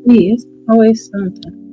Yes, always something.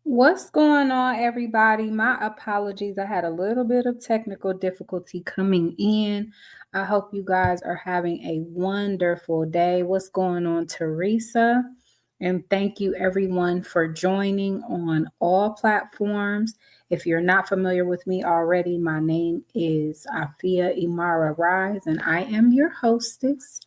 What's going on, everybody? My apologies. I had a little bit of technical difficulty coming in. I hope you guys are having a wonderful day. What's going on, Teresa? And thank you, everyone, for joining on all platforms. If you're not familiar with me already, my name is Afia Imara Rise, and I am your hostess.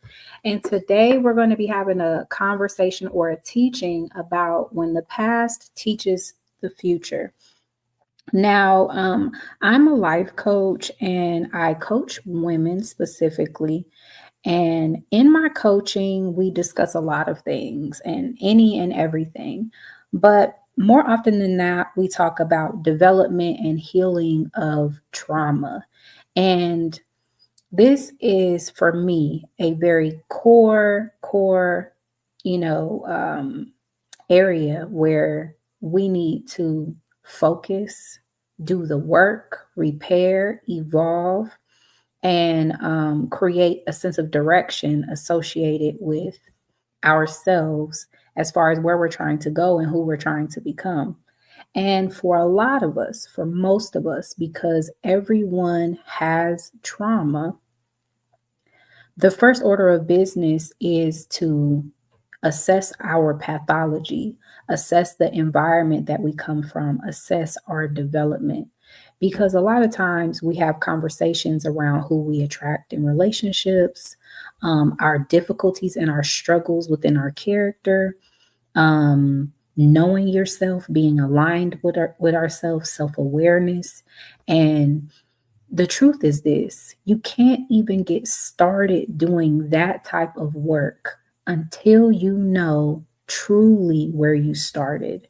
And today we're going to be having a conversation or a teaching about when the past teaches the future. Now, I'm a life coach and I coach women specifically. And in my coaching, we discuss a lot of things and any and everything. But more often than not, we talk about development and healing of trauma. And this is for me a very core, you know, area where we need to focus, do the work, repair, evolve, and create a sense of direction associated with ourselves as far as where we're trying to go and who we're trying to become. And for a lot of us, for most of us, because everyone has trauma, the first order of business is to assess our pathology, assess the environment that we come from, assess our development. Because a lot of times we have conversations around who we attract in relationships, our difficulties and our struggles within our character, knowing yourself, being aligned with ourselves, self awareness, and the truth is this: you can't even get started doing that type of work until you know truly where you started.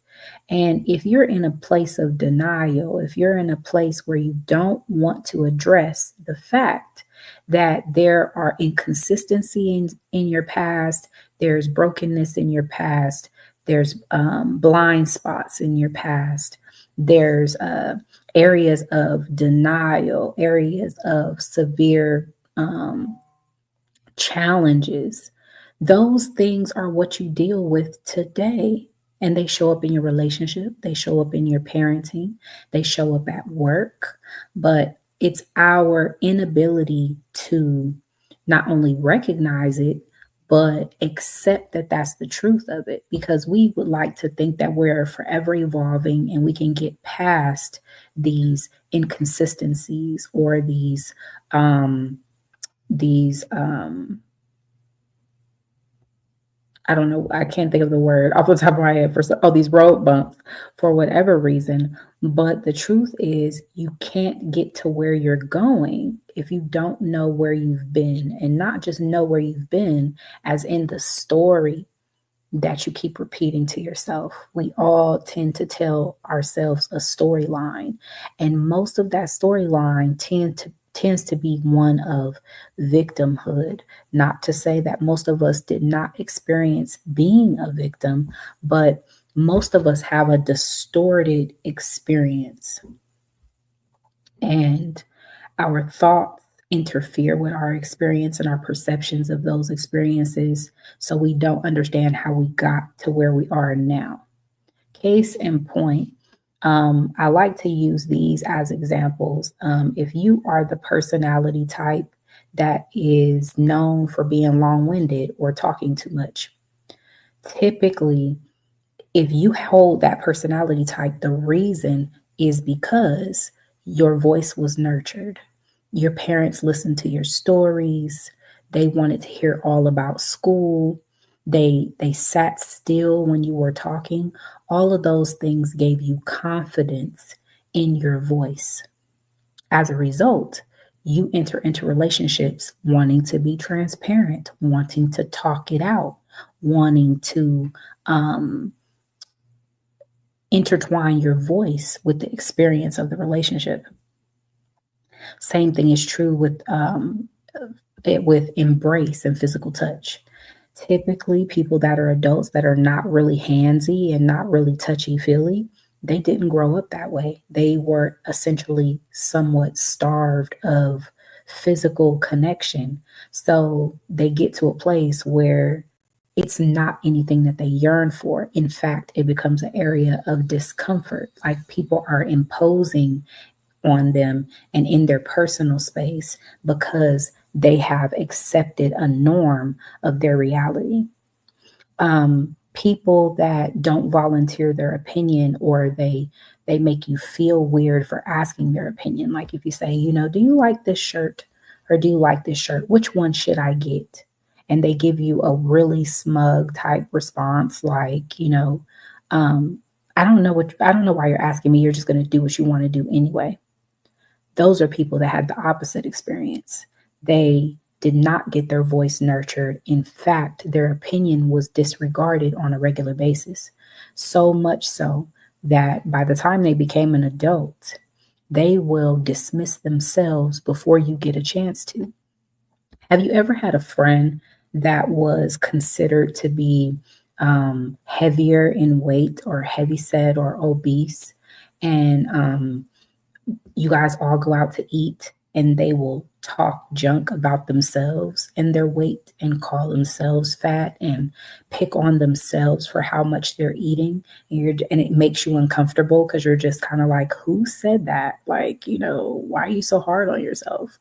And if you're in a place of denial, if you're in a place where you don't want to address the fact that there are inconsistencies in your past, there's brokenness in your past, there's blind spots in your past, there's areas of denial, areas of severe challenges. Those things are what you deal with today. And they show up in your relationship, they show up in your parenting, they show up at work. But it's our inability to not only recognize it, but accept that that's the truth of it, because we would like to think that we're forever evolving and we can get past these inconsistencies or these I don't know, I can't think of the word off the top of my head for these road bumps for whatever reason. But the truth is, you can't get to where you're going if you don't know where you've been, and not just know where you've been as in the story, that you keep repeating to yourself. We all tend to tell ourselves a storyline, and most of that storyline tends to be one of victimhood. Not to say that most of us did not experience being a victim, but most of us have a distorted experience, and our thoughts interfere with our experience and our perceptions of those experiences, so we don't understand how we got to where we are now. Case in point, I like to use these as examples. If you are the personality type that is known for being long winded or talking too much, typically if you hold that personality type, the reason is because your voice was nurtured. Your parents listened to your stories. They wanted to hear all about school. They sat still when you were talking. All of those things gave you confidence in your voice. As a result, you enter into relationships wanting to be transparent, wanting to talk it out, wanting to intertwine your voice with the experience of the relationship. Same thing is true with embrace and physical touch. Typically, people that are adults that are not really handsy and not really touchy feely, they didn't grow up that way. They were essentially somewhat starved of physical connection. So they get to a place where it's not anything that they yearn for. In fact, it becomes an area of discomfort, like people are imposing on them and in their personal space because they have accepted a norm of their reality. People that don't volunteer their opinion, or they make you feel weird for asking their opinion. Like if you say, do you like this shirt or do you like this shirt? Which one should I get? And they give you a really smug type response, like, I don't know why you're asking me. You're just going to do what you want to do anyway. Those are people that had the opposite experience. They did not get their voice nurtured. In fact, their opinion was disregarded on a regular basis. So much so that by the time they became an adult, they will dismiss themselves before you get a chance to. Have you ever had a friend that was considered to be heavier in weight or heavyset or obese? And you guys all go out to eat and they will talk junk about themselves and their weight and call themselves fat and pick on themselves for how much they're eating. And it makes you uncomfortable because you're just kind of like, who said that? Like, why are you so hard on yourself?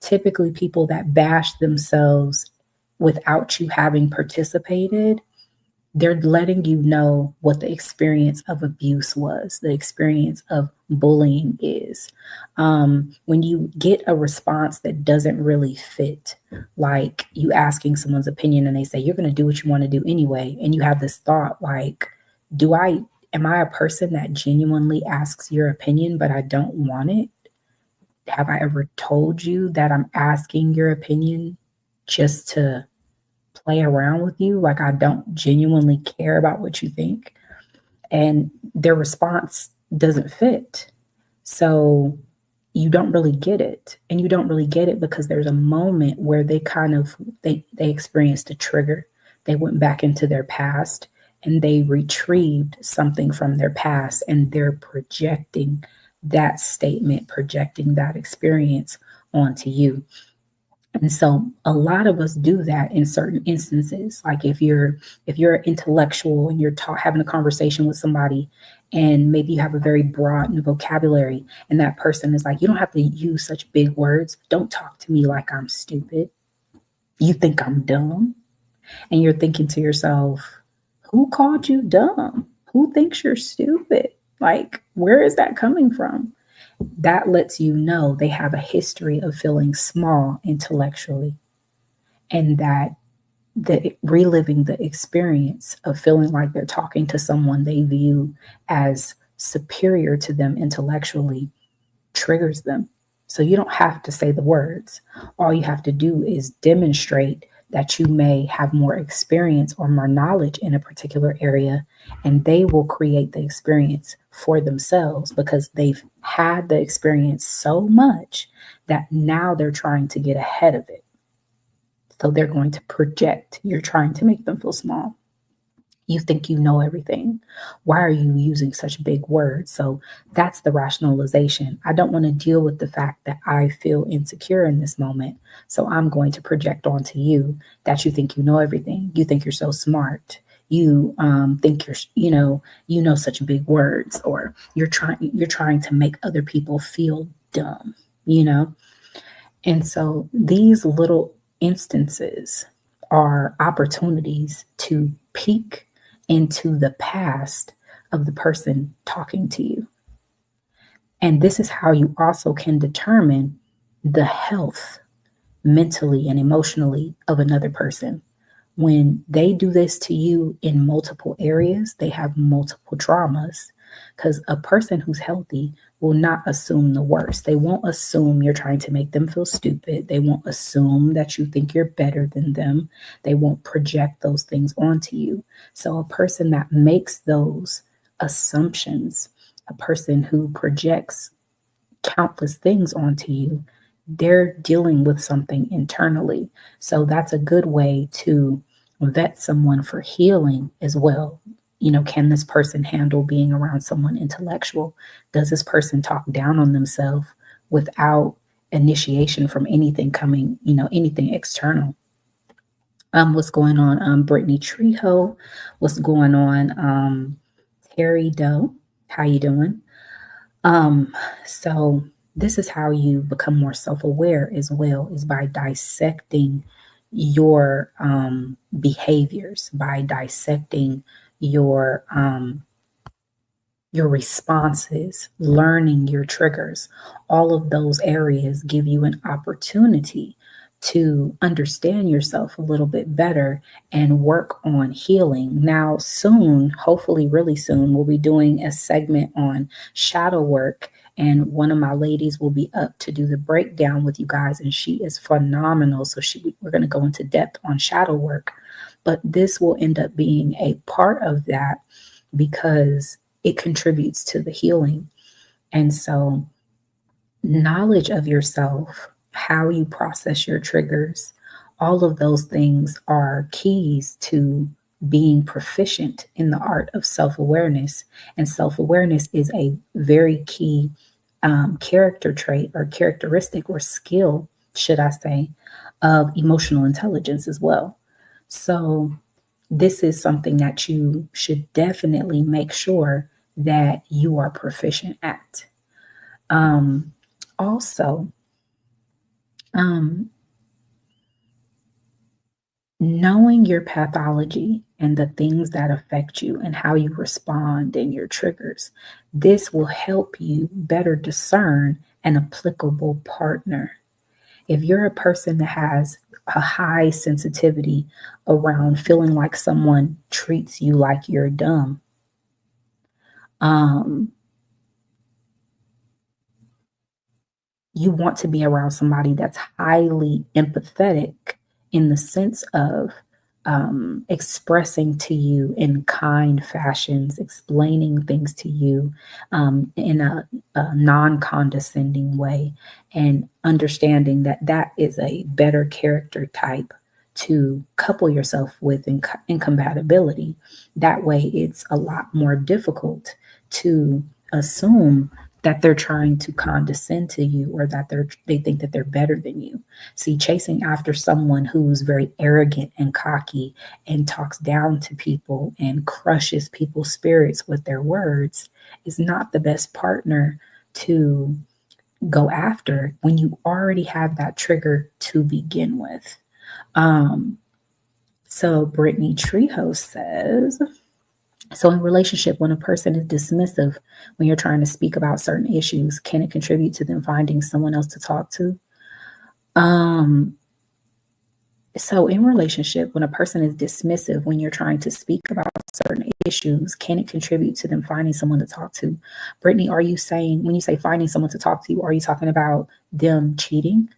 Typically, people that bash themselves without you having participated, they're letting you know what the experience of abuse was, the experience of bullying is. When you get a response that doesn't really fit, like you asking someone's opinion and they say, you're going to do what you want to do anyway. And you have this thought like, am I a person that genuinely asks your opinion, but I don't want it? Have I ever told you that I'm asking your opinion just to play around with you? Like I don't genuinely care about what you think. And their response doesn't fit. So you don't really get it. And you don't really get it because there's a moment where they experienced a trigger. They went back into their past and they retrieved something from their past, and they're projecting that statement, projecting that experience onto you. And so a lot of us do that in certain instances. Like if you're intellectual and you're having a conversation with somebody, and maybe you have a very broad vocabulary, and that person is like, you don't have to use such big words. Don't talk to me like I'm stupid. You think I'm dumb? And you're thinking to yourself, who called you dumb? Who thinks you're stupid? Like, where is that coming from? That lets you know they have a history of feeling small intellectually, and that reliving the experience of feeling like they're talking to someone they view as superior to them intellectually triggers them. So you don't have to say the words. All you have to do is demonstrate that you may have more experience or more knowledge in a particular area, and they will create the experience for themselves because they've had the experience so much that now they're trying to get ahead of it. So they're going to project. You're trying to make them feel small. You think you know everything. Why are you using such big words? So that's the rationalization. I don't want to deal with the fact that I feel insecure in this moment. So I'm going to project onto you that you think you know everything. You think you're so smart. You think you know such big words, or you're trying to make other people feel dumb, you know? And so these little instances are opportunities to peek into the past of the person talking to you. And this is how you also can determine the health mentally and emotionally of another person. When they do this to you in multiple areas, they have multiple traumas. Because a person who's healthy will not assume the worst. They won't assume you're trying to make them feel stupid. They won't assume that you think you're better than them. They won't project those things onto you. So a person that makes those assumptions, a person who projects countless things onto you, they're dealing with something internally. So that's a good way to vet someone for healing as well. You know, can this person handle being around someone intellectual? Does this person talk down on themselves without initiation from anything coming, anything external? What's going on? Brittany Trejo, what's going on? Terry Doe, how you doing? So this is how you become more self-aware as well, is by dissecting your behaviors, by dissecting your responses, learning your triggers. All of those areas give you an opportunity to understand yourself a little bit better and work on healing. Now, soon, hopefully, really soon, we'll be doing a segment on shadow work. And one of my ladies will be up to do the breakdown with you guys, and she is phenomenal. So we're going to go into depth on shadow work. But this will end up being a part of that because it contributes to the healing. And so knowledge of yourself, how you process your triggers, all of those things are keys to being proficient in the art of self-awareness. And self-awareness is a very key character trait or characteristic or skill, should I say, of emotional intelligence as well. So this is something that you should definitely make sure that you are proficient at. Also, knowing your pathology and the things that affect you and how you respond and your triggers, this will help you better discern an applicable partner. If you're a person that has a high sensitivity around feeling like someone treats you like you're dumb, you want to be around somebody that's highly empathetic in the sense of expressing to you in kind fashions, explaining things to you in a non-condescending way, and understanding that that is a better character type to couple yourself with in compatibility. That way, it's a lot more difficult to assume that they're trying to condescend to you or that they think that they're better than you. See, chasing after someone who's very arrogant and cocky and talks down to people and crushes people's spirits with their words is not the best partner to go after when you already have that trigger to begin with. So Brittany Trejo says, so in relationship, when a person is dismissive, when you're trying to speak about certain issues, can it contribute to them finding someone else to talk to? So in relationship, when a person is dismissive, when you're trying to speak about certain issues, can it contribute to them finding someone to talk to? Brittany, are you saying, when you say finding someone to talk to, are you talking about them cheating?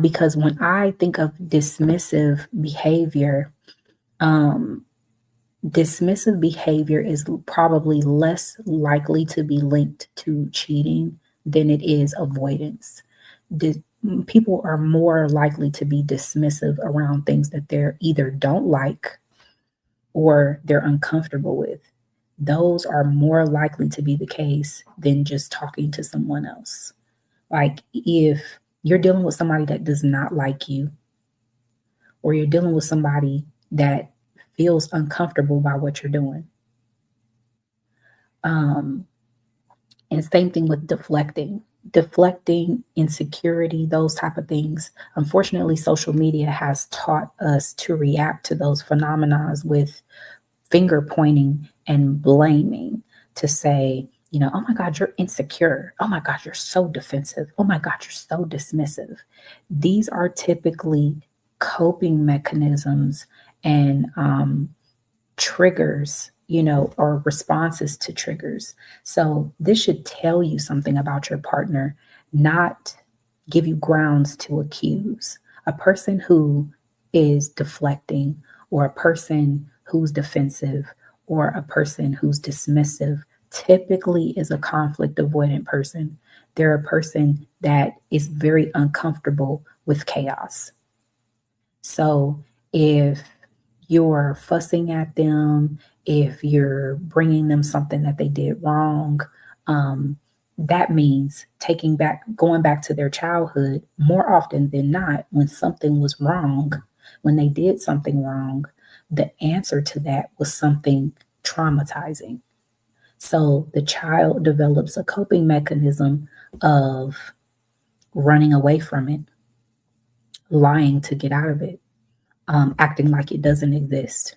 Because when I think of um, dismissive behavior is probably less likely to be linked to cheating than it is avoidance. Dis- People are more likely to be dismissive around things that they're either don't like or they're uncomfortable with. Those are more likely to be the case than just talking to someone else. Like if you're dealing with somebody that does not like you, or you're dealing with somebody that feels uncomfortable by what you're doing. Um, and same thing with deflecting insecurity, those type of things. Unfortunately, social media has taught us to react to those phenomena with finger pointing and blaming, to say, oh my God, you're insecure. Oh my God, you're so defensive. Oh my God, you're so dismissive. These are typically coping mechanisms and triggers, or responses to triggers. So this should tell you something about your partner, not give you grounds to accuse. A person who is deflecting, or a person who's defensive, or a person who's dismissive typically is a conflict avoidant person. They're a person that is very uncomfortable with chaos. So if you're fussing at them, if you're bringing them something that they did wrong, um, that means going back to their childhood. More often than not, when something was wrong, when they did something wrong, the answer to that was something traumatizing. So the child develops a coping mechanism of running away from it, lying to get out of it, acting like it doesn't exist,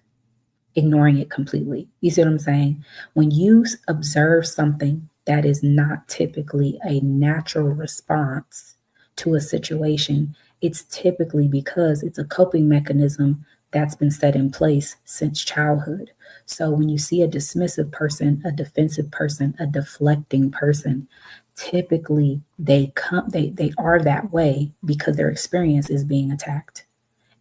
ignoring it completely. You see what I'm saying? When you observe something that is not typically a natural response to a situation, it's typically because it's a coping mechanism that's been set in place since childhood. So when you see a dismissive person, a defensive person, a deflecting person, typically they are that way because their experience is being attacked.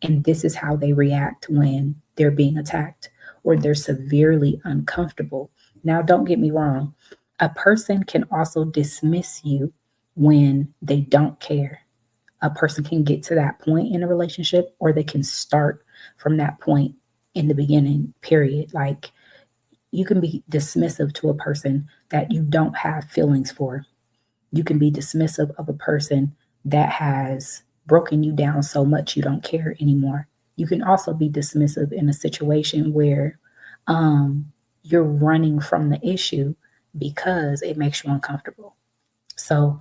And this is how they react when they're being attacked or they're severely uncomfortable. Now, don't get me wrong, a person can also dismiss you when they don't care. A person can get to that point in a relationship, or they can start from that point in the beginning, period. Like, you can be dismissive to a person that you don't have feelings for. You can be dismissive of a person that has broken you down so much you don't care anymore. You can also be dismissive in a situation where um, you're running from the issue because it makes you uncomfortable. So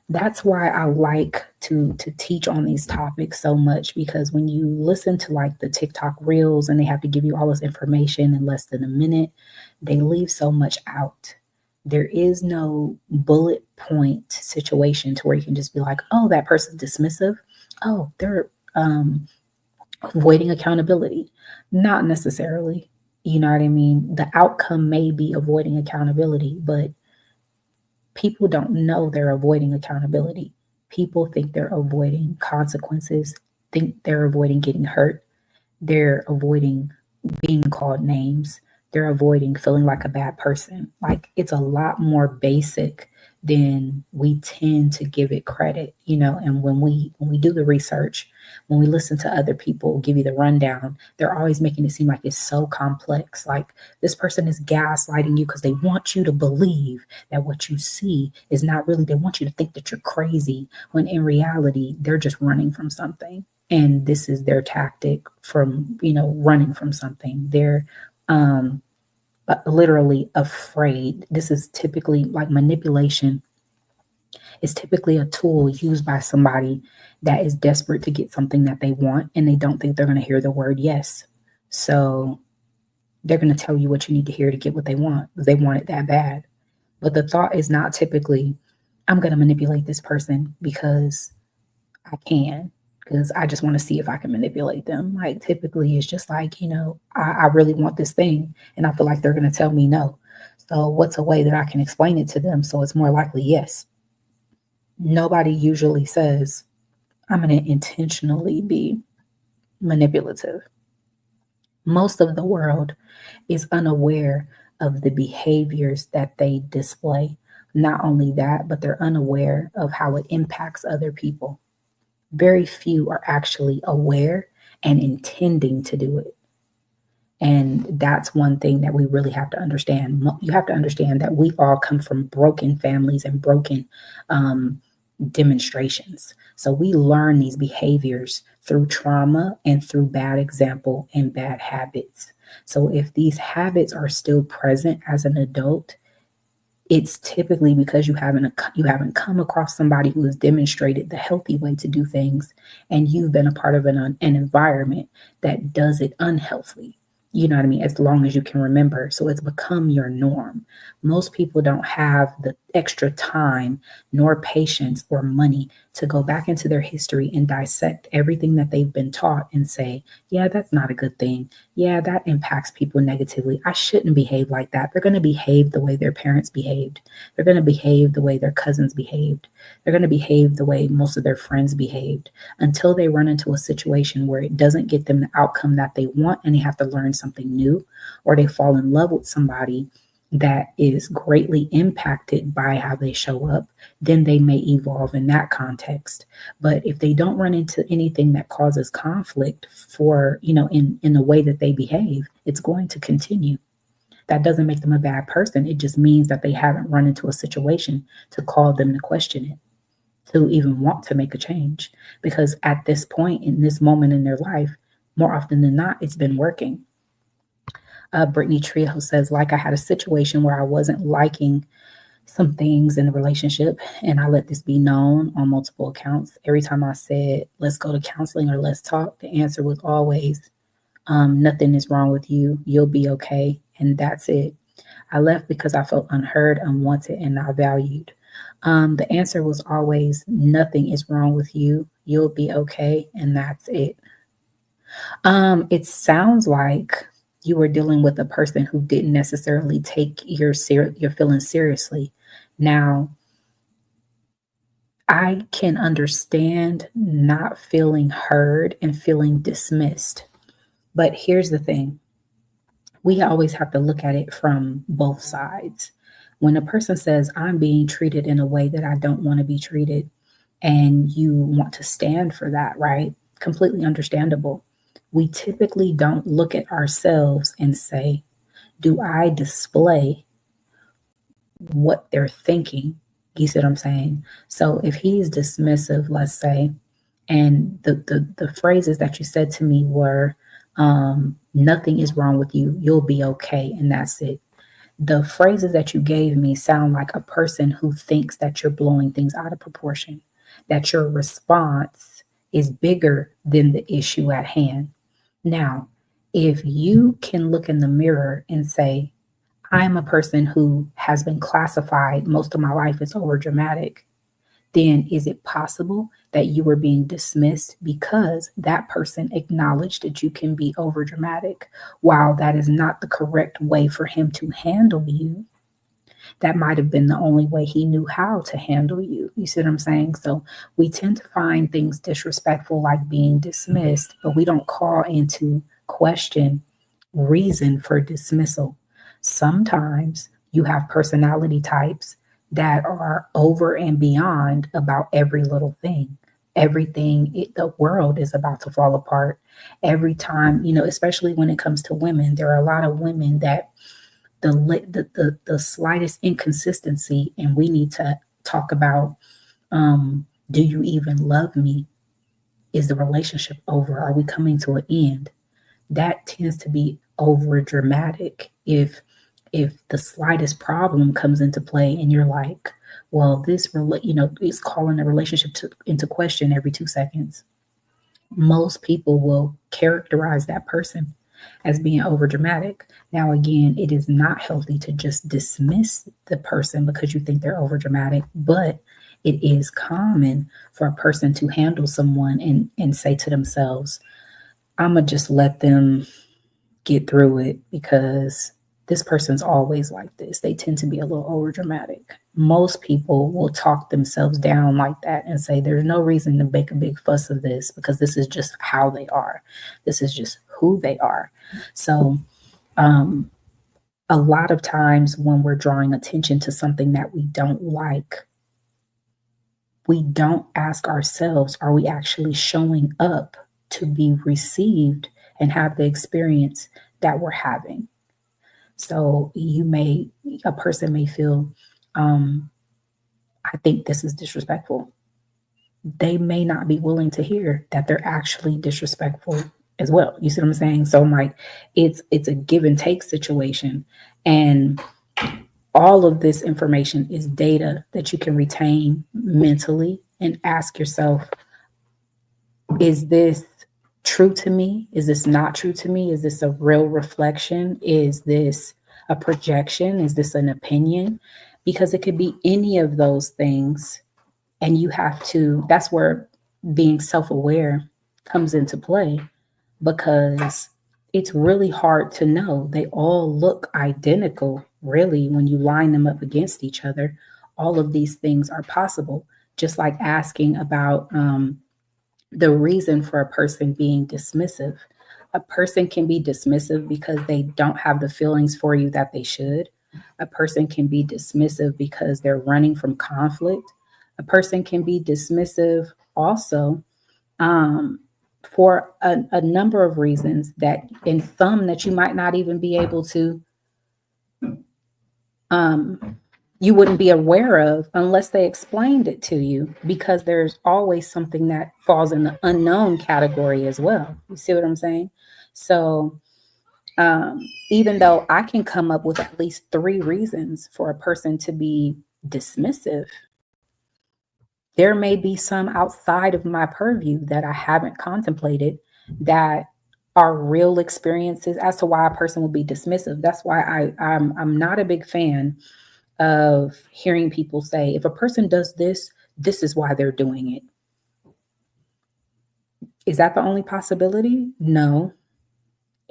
that's why I like to teach on these topics so much, because when you listen to like the TikTok reels and they have to give you all this information in less than a minute, they leave so much out. There is no bullet point situation to where you can just be like, oh, that person's dismissive. Oh, they're avoiding accountability. Not necessarily. You know what I mean? The outcome may be avoiding accountability, but people don't know they're avoiding accountability. People think they're avoiding consequences, think they're avoiding getting hurt, they're avoiding being called names, they're avoiding feeling like a bad person. Like, it's a lot more basic than we tend to give it credit, and when we do the research, when we listen to other people give you the rundown, they're always making it seem like it's so complex. Like, this person is gaslighting you because they want you to believe that what you see is not really, they want you to think that you're crazy, when in reality they're just running from something. And this is their tactic from, running from something. They're literally afraid. This is typically like manipulation, is typically a tool used by somebody that is desperate to get something that they want, and they don't think they're going to hear the word yes. So they're going to tell you what you need to hear to get what they want, because they want it that bad. But the thought is not typically, I'm going to manipulate this person because I can, because I just want to see if I can manipulate them. Like, typically it's just like, I really want this thing and I feel like they're going to tell me no. So what's a way that I can explain it to them so it's more likely yes? Nobody usually says, I'm going to intentionally be manipulative. Most of the world is unaware of the behaviors that they display. Not only that, but they're unaware of how it impacts other people. Very few are actually aware and intending to do it. And that's one thing that we really have to understand. You have to understand that we all come from broken families and broken demonstrations. So we learn these behaviors through trauma and through bad example and bad habits. So if these habits are still present as an adult, it's typically because you haven't come across somebody who has demonstrated the healthy way to do things, and you've been a part of an environment that does it unhealthily. You know what I mean? As long as you can remember. So it's become your norm. Most people don't have the extra time nor patience or money to go back into their history and dissect everything that they've been taught and say, yeah, that's not a good thing. Yeah, that impacts people negatively. I shouldn't behave like that. They're going to behave the way their parents behaved. They're going to behave the way their cousins behaved. They're going to behave the way most of their friends behaved until they run into a situation where it doesn't get them the outcome that they want and they have to learn something new, or they fall in love with somebody that is greatly impacted by how they show up. Then they may evolve in that context. But if they don't run into anything that causes conflict in the way that they behave, it's going to continue. That doesn't make them a bad person. It just means that they haven't run into a situation to call them to question it, to even want to make a change. Because at this point, in this moment in their life, more often than not, it's been working. Brittany Trio says, like, I had a situation where I wasn't liking some things in the relationship, and I let this be known on multiple accounts. Every time I said, let's go to counseling or let's talk, the answer was always, nothing is wrong with you. You'll be okay. And that's it. I left because I felt unheard, unwanted, and not valued. The answer was always, nothing is wrong with you. You'll be okay. And that's it. It sounds like you were dealing with a person who didn't necessarily take your feelings seriously. Now, I can understand not feeling heard and feeling dismissed. But here's the thing. We always have to look at it from both sides. When a person says, I'm being treated in a way that I don't want to be treated, and you want to stand for that, right? Completely understandable. We typically don't look at ourselves and say, do I display what they're thinking? You see what I'm saying? So if he's dismissive, let's say, and the phrases that you said to me were, nothing is wrong with you, you'll be okay, and that's it. The phrases that you gave me sound like a person who thinks that you're blowing things out of proportion, that your response is bigger than the issue at hand. Now, if you can look in the mirror and say, I'm a person who has been classified most of my life as overdramatic, then is it possible that you were being dismissed because that person acknowledged that you can be overdramatic? While that is not the correct way for him to handle you, that might have been the only way he knew how to handle you. You see what I'm saying? So we tend to find things disrespectful, like being dismissed, but we don't call into question reason for dismissal. Sometimes you have personality types that are over and beyond about every little thing. The world is about to fall apart every time, especially when it comes to women. There are a lot of women that the slightest inconsistency, and we need to talk about, do you even love me? Is the relationship over? Are we coming to an end? That tends to be over dramatic. If the slightest problem comes into play and you're like, well, it's calling the relationship into question every 2 seconds. Most people will characterize that person as being over dramatic. Now, again, it is not healthy to just dismiss the person because you think they're over dramatic, but it is common for a person to handle someone and say to themselves, I'm going to just let them get through it because this person's always like this. They tend to be a little over dramatic. Most people will talk themselves down like that and say, there's no reason to make a big fuss of this because this is just how they are. This is just who they are. So, a lot of times when we're drawing attention to something that we don't like, we don't ask ourselves, are we actually showing up to be received and have the experience that we're having? So a person may feel, I think this is disrespectful. They may not be willing to hear that they're actually disrespectful as well. You see what I'm saying? So I'm like, it's a give and take situation. And all of this information is data that you can retain mentally and ask yourself, is this true to me? Is this not true to me? Is this a real reflection? Is this a projection? Is this an opinion? Because it could be any of those things. And you have to, that's where being self-aware comes into play, because it's really hard to know. They all look identical, really, when you line them up against each other. All of these things are possible. Just like asking about the reason for a person being dismissive. A person can be dismissive because they don't have the feelings for you that they should. A person can be dismissive because they're running from conflict. A person can be dismissive also for a number of reasons that, in some that you might not even be able to, you wouldn't be aware of unless they explained it to you, because there's always something that falls in the unknown category as well. You see what I'm saying? So even though I can come up with at least 3 reasons for a person to be dismissive, there may be some outside of my purview that I haven't contemplated that are real experiences as to why a person will be dismissive. That's why I'm not a big fan of hearing people say, if a person does this, this is why they're doing it. Is that the only possibility? No.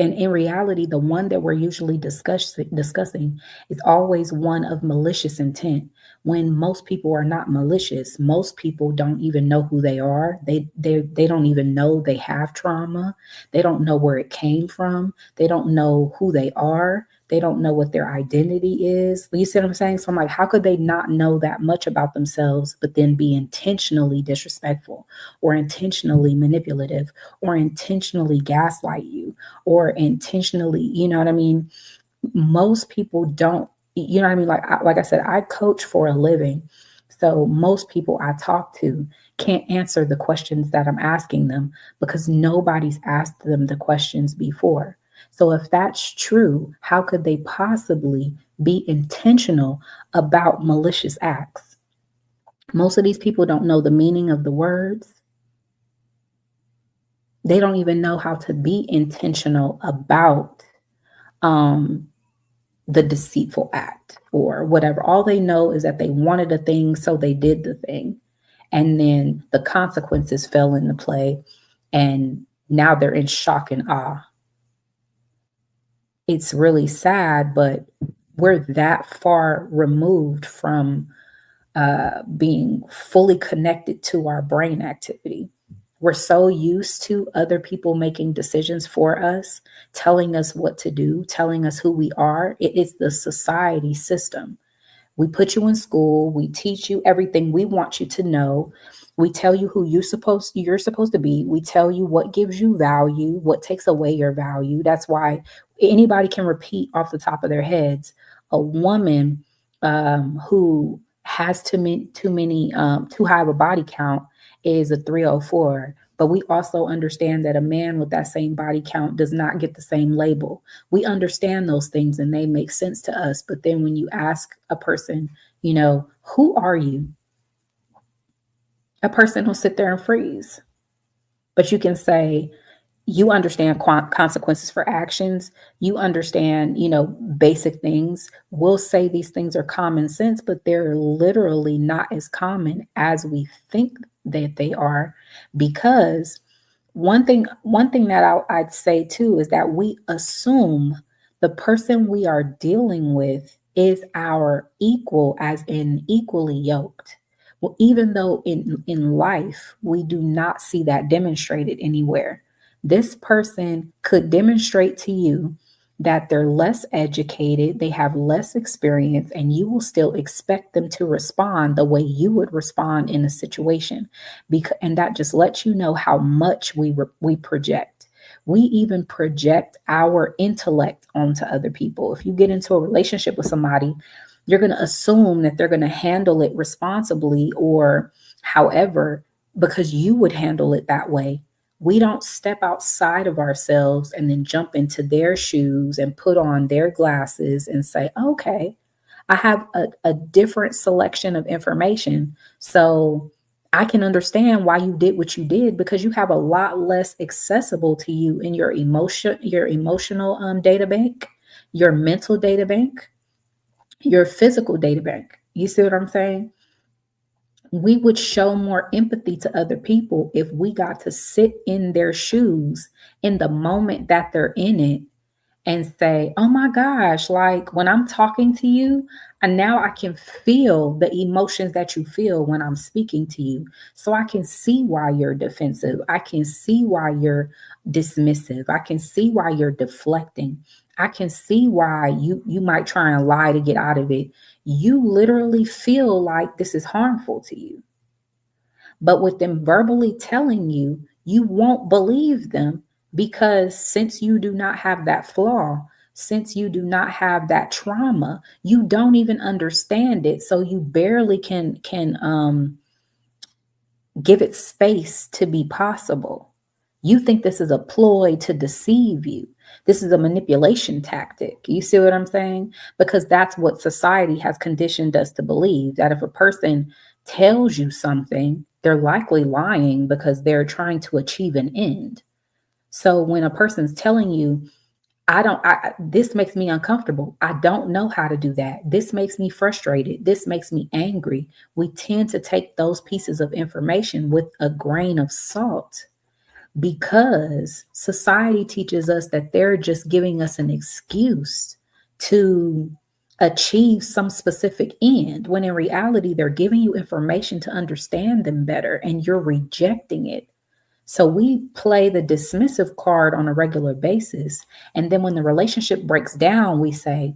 And in reality, the one that we're usually discussing is always one of malicious intent, when most people are not malicious. Most people don't even know who they are. They don't even know they have trauma. They don't know where it came from. They don't know who they are. They don't know what their identity is. You see what I'm saying? So I'm like, how could they not know that much about themselves, but then be intentionally disrespectful or intentionally manipulative or intentionally gaslight you or intentionally, you know what I mean? Most people don't, you know what I mean? Like I said, I coach for a living. So most people I talk to can't answer the questions that I'm asking them because nobody's asked them the questions before. So if that's true, how could they possibly be intentional about malicious acts? Most of these people don't know the meaning of the words. They don't even know how to be intentional about the deceitful act or whatever. All they know is that they wanted a thing, so they did the thing. And then the consequences fell into play, and now they're in shock and awe. It's really sad, but we're that far removed from being fully connected to our brain activity. We're so used to other people making decisions for us, telling us what to do, telling us who we are. It is the society system. We put you in school. We teach you everything we want you to know. We tell you who you're supposed to be. We tell you what gives you value, what takes away your value. That's why anybody can repeat off the top of their heads. A woman who has too high of a body count is a 304. But we also understand that a man with that same body count does not get the same label. We understand those things and they make sense to us. But then when you ask a person, who are you? A person will sit there and freeze. But you can say, you understand consequences for actions. You understand, basic things. We'll say these things are common sense, but they're literally not as common as we think that they are. Because one thing that I'd say too is that we assume The person we are dealing with is our equal, as in equally yoked. Well, even though in life we do not see that demonstrated anywhere, this person could demonstrate to you that they're less educated, they have less experience, and you will still expect them to respond the way you would respond in a situation. And that just lets you know how much we project. We even project our intellect onto other people. If you get into a relationship with somebody, you're going to assume that they're going to handle it responsibly or however, because you would handle it that way. We don't step outside of ourselves and then jump into their shoes and put on their glasses and say, okay, I have a different selection of information. So I can understand why you did what you did, because you have a lot less accessible to you in your emotional data bank, your mental data bank, your physical data bank. You see what I'm saying? We would show more empathy to other people if we got to sit in their shoes in the moment that they're in it and say, oh my gosh, like when I'm talking to you, and now I can feel the emotions that you feel when I'm speaking to you. So I can see why you're defensive. I can see why you're dismissive. I can see why you're deflecting. I can see why you might try and lie to get out of it. You literally feel like this is harmful to you. But with them verbally telling you, you won't believe them, because since you do not have that flaw, since you do not have that trauma, you don't even understand it. So you barely can give it space to be possible. You think this is a ploy to deceive you. This is a manipulation tactic. You see what I'm saying? Because that's what society has conditioned us to believe, that if a person tells you something, they're likely lying because they're trying to achieve an end. So when a person's telling you, this makes me uncomfortable. I don't know how to do that. This makes me frustrated. This makes me angry. We tend to take those pieces of information with a grain of salt, because society teaches us that they're just giving us an excuse to achieve some specific end, when in reality, they're giving you information to understand them better and you're rejecting it. So we play the dismissive card on a regular basis. And then when the relationship breaks down, we say,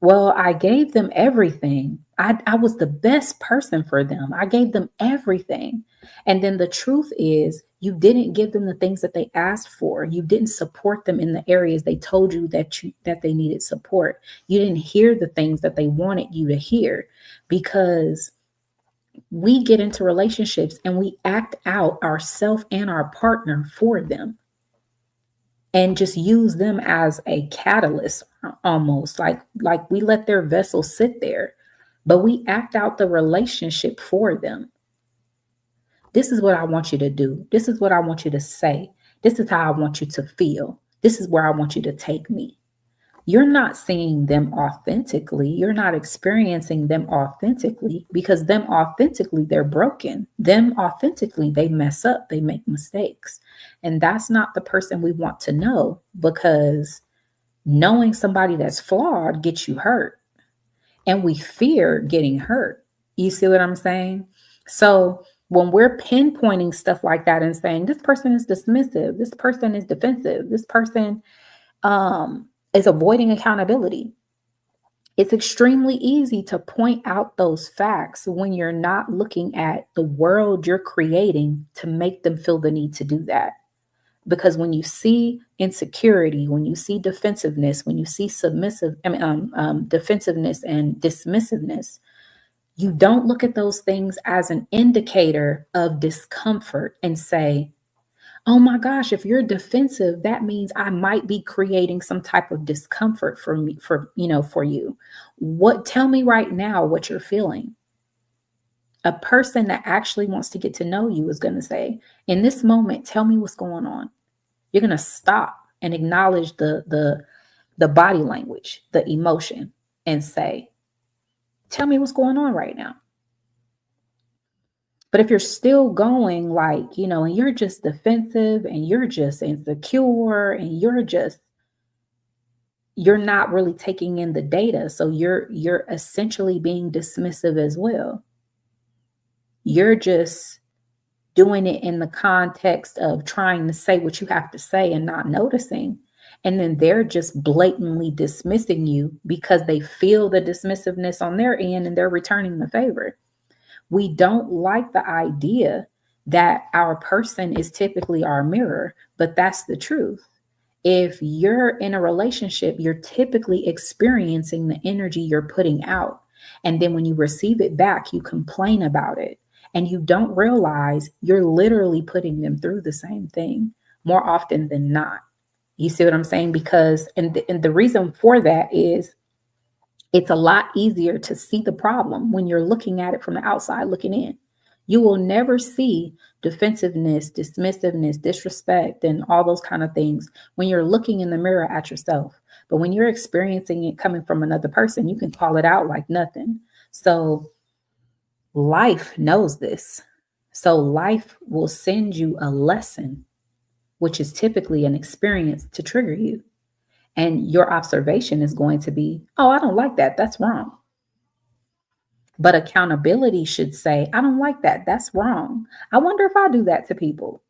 well, I gave them everything. I was the best person for them. I gave them everything. And then the truth is, you didn't give them the things that they asked for. You didn't support them in the areas they told you that they needed support. You didn't hear the things that they wanted you to hear, because we get into relationships and we act out ourself and our partner for them, and just use them as a catalyst, almost like we let their vessel sit there, but we act out the relationship for them. This is what I want you to do. This is what I want you to say. This is how I want you to feel. This is where I want you to take me. You're not seeing them authentically. You're not experiencing them authentically, because them authentically, they're broken. Them authentically, they mess up, they make mistakes. And that's not the person we want to know, because knowing somebody that's flawed gets you hurt. And we fear getting hurt. You see what I'm saying? So when we're pinpointing stuff like that and saying, this person is dismissive, this person is defensive, this person is avoiding accountability, it's extremely easy to point out those facts when you're not looking at the world you're creating to make them feel the need to do that. Because when you see insecurity, when you see defensiveness, when you see defensiveness and dismissiveness, you don't look at those things as an indicator of discomfort and say, oh my gosh, if you're defensive, that means I might be creating some type of discomfort for me, for you. Tell me right now what you're feeling. A person that actually wants to get to know you is going to say, in this moment, tell me what's going on. You're going to stop and acknowledge the body language, the emotion, and say, tell me what's going on right now. But if you're still going and you're just defensive and you're just insecure and you're just you're not really taking in the data. So you're essentially being dismissive as well. You're just doing it in the context of trying to say what you have to say and not noticing. And then they're just blatantly dismissing you because they feel the dismissiveness on their end and they're returning the favor. We don't like the idea that our person is typically our mirror, but that's the truth. If you're in a relationship, you're typically experiencing the energy you're putting out. And then when you receive it back, you complain about it. And you don't realize you're literally putting them through the same thing more often than not. You see what I'm saying? Because, and the reason for that is it's a lot easier to see the problem when you're looking at it from the outside looking in. You will never see defensiveness, dismissiveness, disrespect, and all those kind of things when you're looking in the mirror at yourself. But when you're experiencing it coming from another person, you can call it out like nothing. So life knows this. So life will send you a lesson, which is typically an experience to trigger you. And your observation is going to be, oh, I don't like that. That's wrong. But accountability should say, I don't like that. That's wrong. I wonder if I do that to people.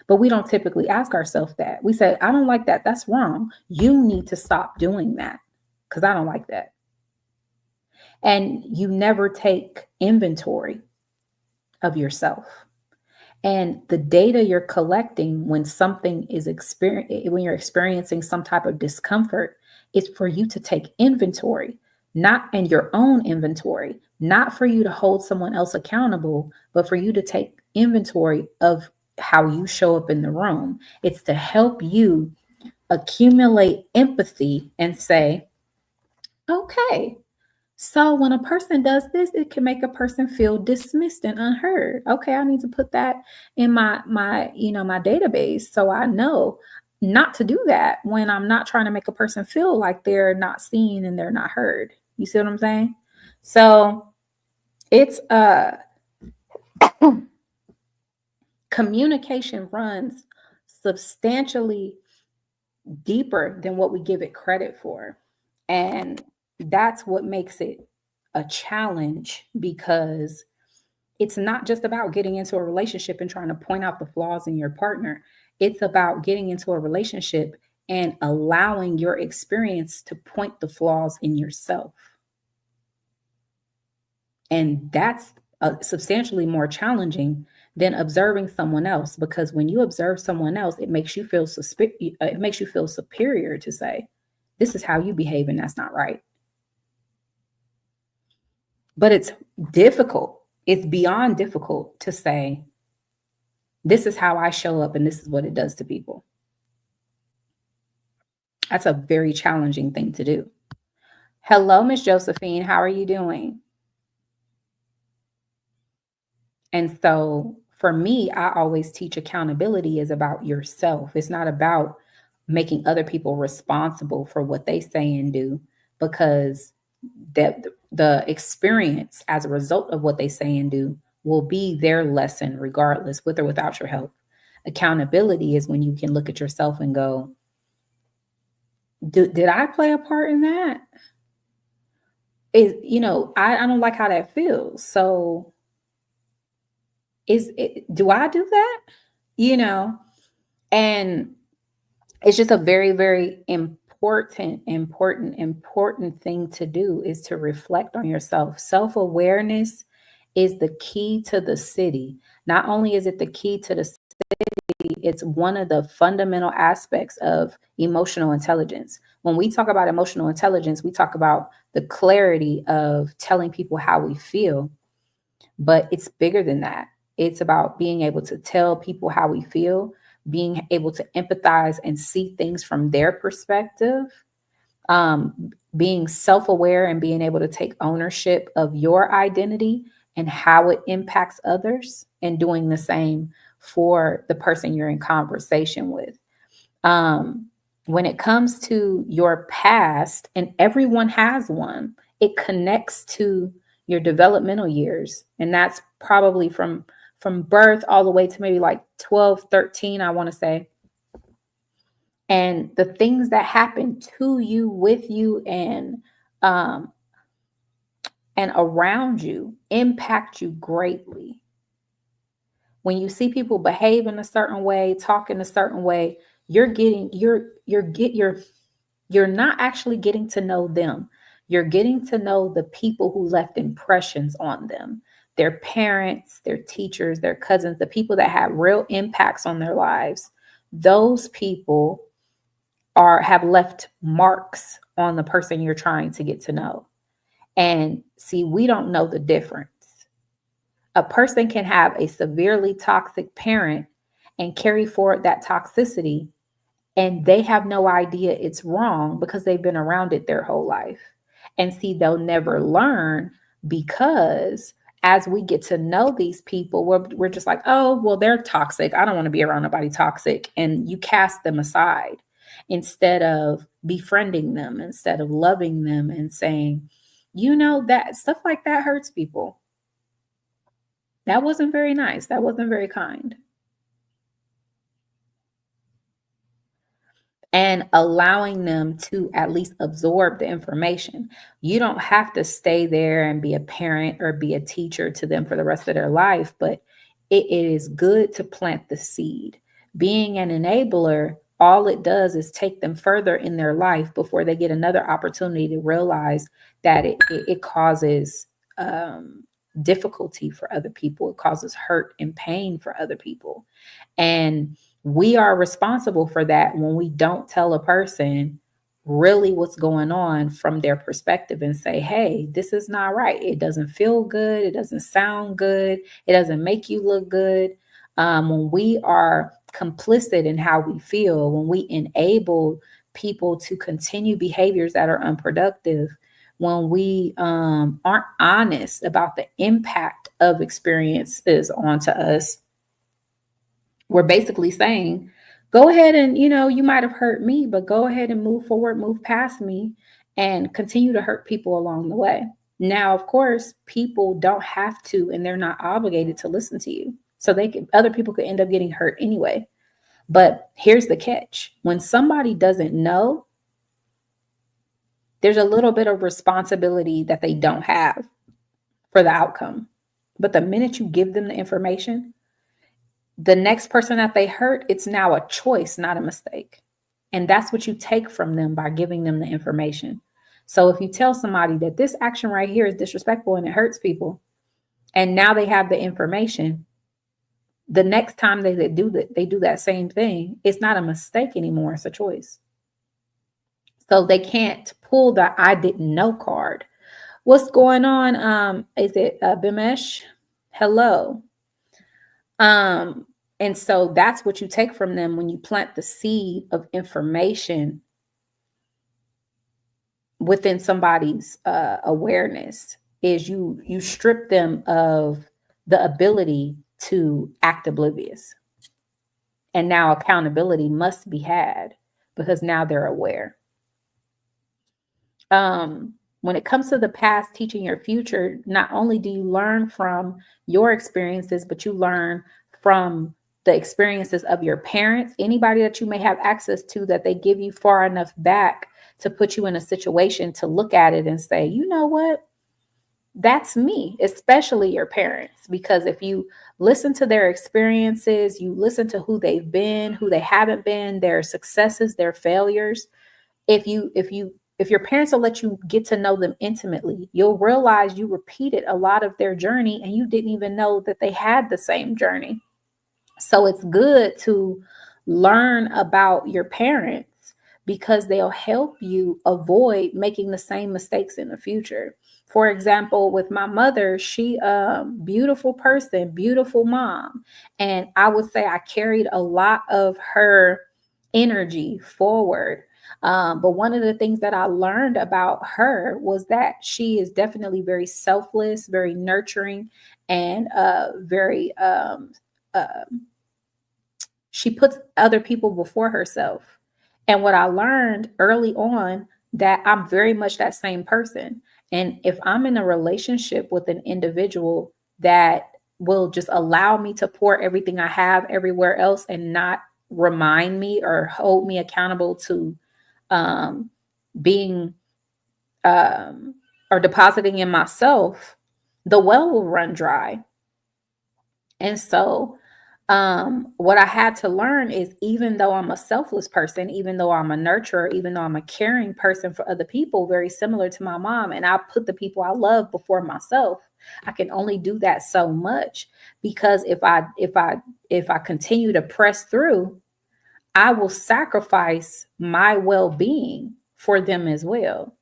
But we don't typically ask ourselves that. We say, I don't like that. That's wrong. You need to stop doing that because I don't like that. And you never take inventory of yourself. And the data you're collecting when when you're experiencing some type of discomfort is for you to take inventory, not in your own inventory, not for you to hold someone else accountable, but for you to take inventory of how you show up in the room. It's to help you accumulate empathy and say, okay, so when a person does this, it can make a person feel dismissed and unheard. Okay, I need to put that in my database so I know not to do that when I'm not trying to make a person feel like they're not seen and they're not heard. You see what I'm saying? So it's communication runs substantially deeper than what we give it credit for. And that's what makes it a challenge because it's not just about getting into a relationship and trying to point out the flaws in your partner. It's about getting into a relationship and allowing your experience to point the flaws in yourself. And that's substantially more challenging than observing someone else because when you observe someone else, it makes you feel it makes you feel superior to say, this is how you behave and that's not right. But it's difficult. It's beyond difficult to say, this is how I show up and this is what it does to people. That's a very challenging thing to do. Hello, Miss Josephine. How are you doing? And so for me, I always teach accountability is about yourself. It's not about making other people responsible for what they say and do, because the experience as a result of what they say and do will be their lesson, regardless, with or without your help. Accountability is when you can look at yourself and go, did I play a part in that? I don't like how that feels. So do I do that? And it's just a very, very important thing to do is to reflect on yourself. Self-awareness is the key to the city. Not only is it the key to the city, it's one of the fundamental aspects of emotional intelligence. When we talk about emotional intelligence, we talk about the clarity of telling people how we feel, but it's bigger than that. It's about being able to tell people how we feel, being able to empathize and see things from their perspective, being self-aware and being able to take ownership of your identity and how it impacts others, and doing the same for the person you're in conversation with. When it comes to your past, and everyone has one, it connects to your developmental years. And that's probably from birth all the way to maybe like 12, 13, I want to say. And the things that happen to you, with you, um, and around you impact you greatly. When you see people behave in a certain way, talk in a certain way, you're getting you're not actually getting to know them. You're getting to know the people who left impressions on them. Their parents, their teachers, their cousins, the people that had real impacts on their lives. Those people are have left marks on the person you're trying to get to know. And see, we don't know the difference. A person can have a severely toxic parent and carry forward that toxicity, and they have no idea it's wrong because they've been around it their whole life. And see, they'll never learn because as we get to know these people, we're just like, oh, well, they're toxic. I don't want to be around nobody toxic. And you cast them aside instead of befriending them, instead of loving them and saying, that stuff like that hurts people. That wasn't very nice. That wasn't very kind. And allowing them to at least absorb the information. You don't have to stay there and be a parent or be a teacher to them for the rest of their life, but it is good to plant the seed. Being an enabler, all it does is take them further in their life before they get another opportunity to realize that it causes difficulty for other people. It causes hurt and pain for other people. And we are responsible for that when we don't tell a person really what's going on from their perspective and say, hey, this is not right. It doesn't feel good. It doesn't sound good. It doesn't make you look good. When we are complicit in how we feel, when we enable people to continue behaviors that are unproductive, when we aren't honest about the impact of experiences onto us, we're basically saying, go ahead and, you might have hurt me, but go ahead and move forward, move past me, and continue to hurt people along the way. Now, of course, people don't have to, and they're not obligated to listen to you. So other people could end up getting hurt anyway. But here's the catch. When somebody doesn't know, there's a little bit of responsibility that they don't have for the outcome. But the minute you give them the information, the next person that they hurt, it's now a choice, not a mistake. And that's what you take from them by giving them the information. So if you tell somebody that this action right here is disrespectful and it hurts people, and now they have the information, the next time they do that same thing, it's not a mistake anymore, it's a choice. So they can't pull the I didn't know card. What's going on? Is it Bimesh? Hello. And so that's what you take from them when you plant the seed of information within somebody's awareness, is you strip them of the ability to act oblivious. And now accountability must be had because now they're aware. When it comes to the past teaching your future, not only do you learn from your experiences, but you learn from the experiences of your parents, anybody that you may have access to that they give you far enough back to put you in a situation to look at it and say, you know what? That's me, especially your parents. Because if you listen to their experiences, you listen to who they've been, who they haven't been, their successes, their failures. If your parents will let you get to know them intimately, you'll realize you repeated a lot of their journey and you didn't even know that they had the same journey. So it's good to learn about your parents because they'll help you avoid making the same mistakes in the future. For example, with my mother, she beautiful person, beautiful mom. And I would say I carried a lot of her energy forward. But one of the things that I learned about her was that she is definitely very selfless, very nurturing, and very she puts other people before herself. And what I learned early on, that I'm very much that same person. And if I'm in a relationship with an individual that will just allow me to pour everything I have everywhere else and not remind me or hold me accountable to being or depositing in myself, the well will run dry. And so, what I had to learn is, even though I'm a selfless person, even though I'm a nurturer, even though I'm a caring person for other people, very similar to my mom, and I put the people I love before myself, I can only do that so much, because if I continue to press through, I will sacrifice my well-being for them as well.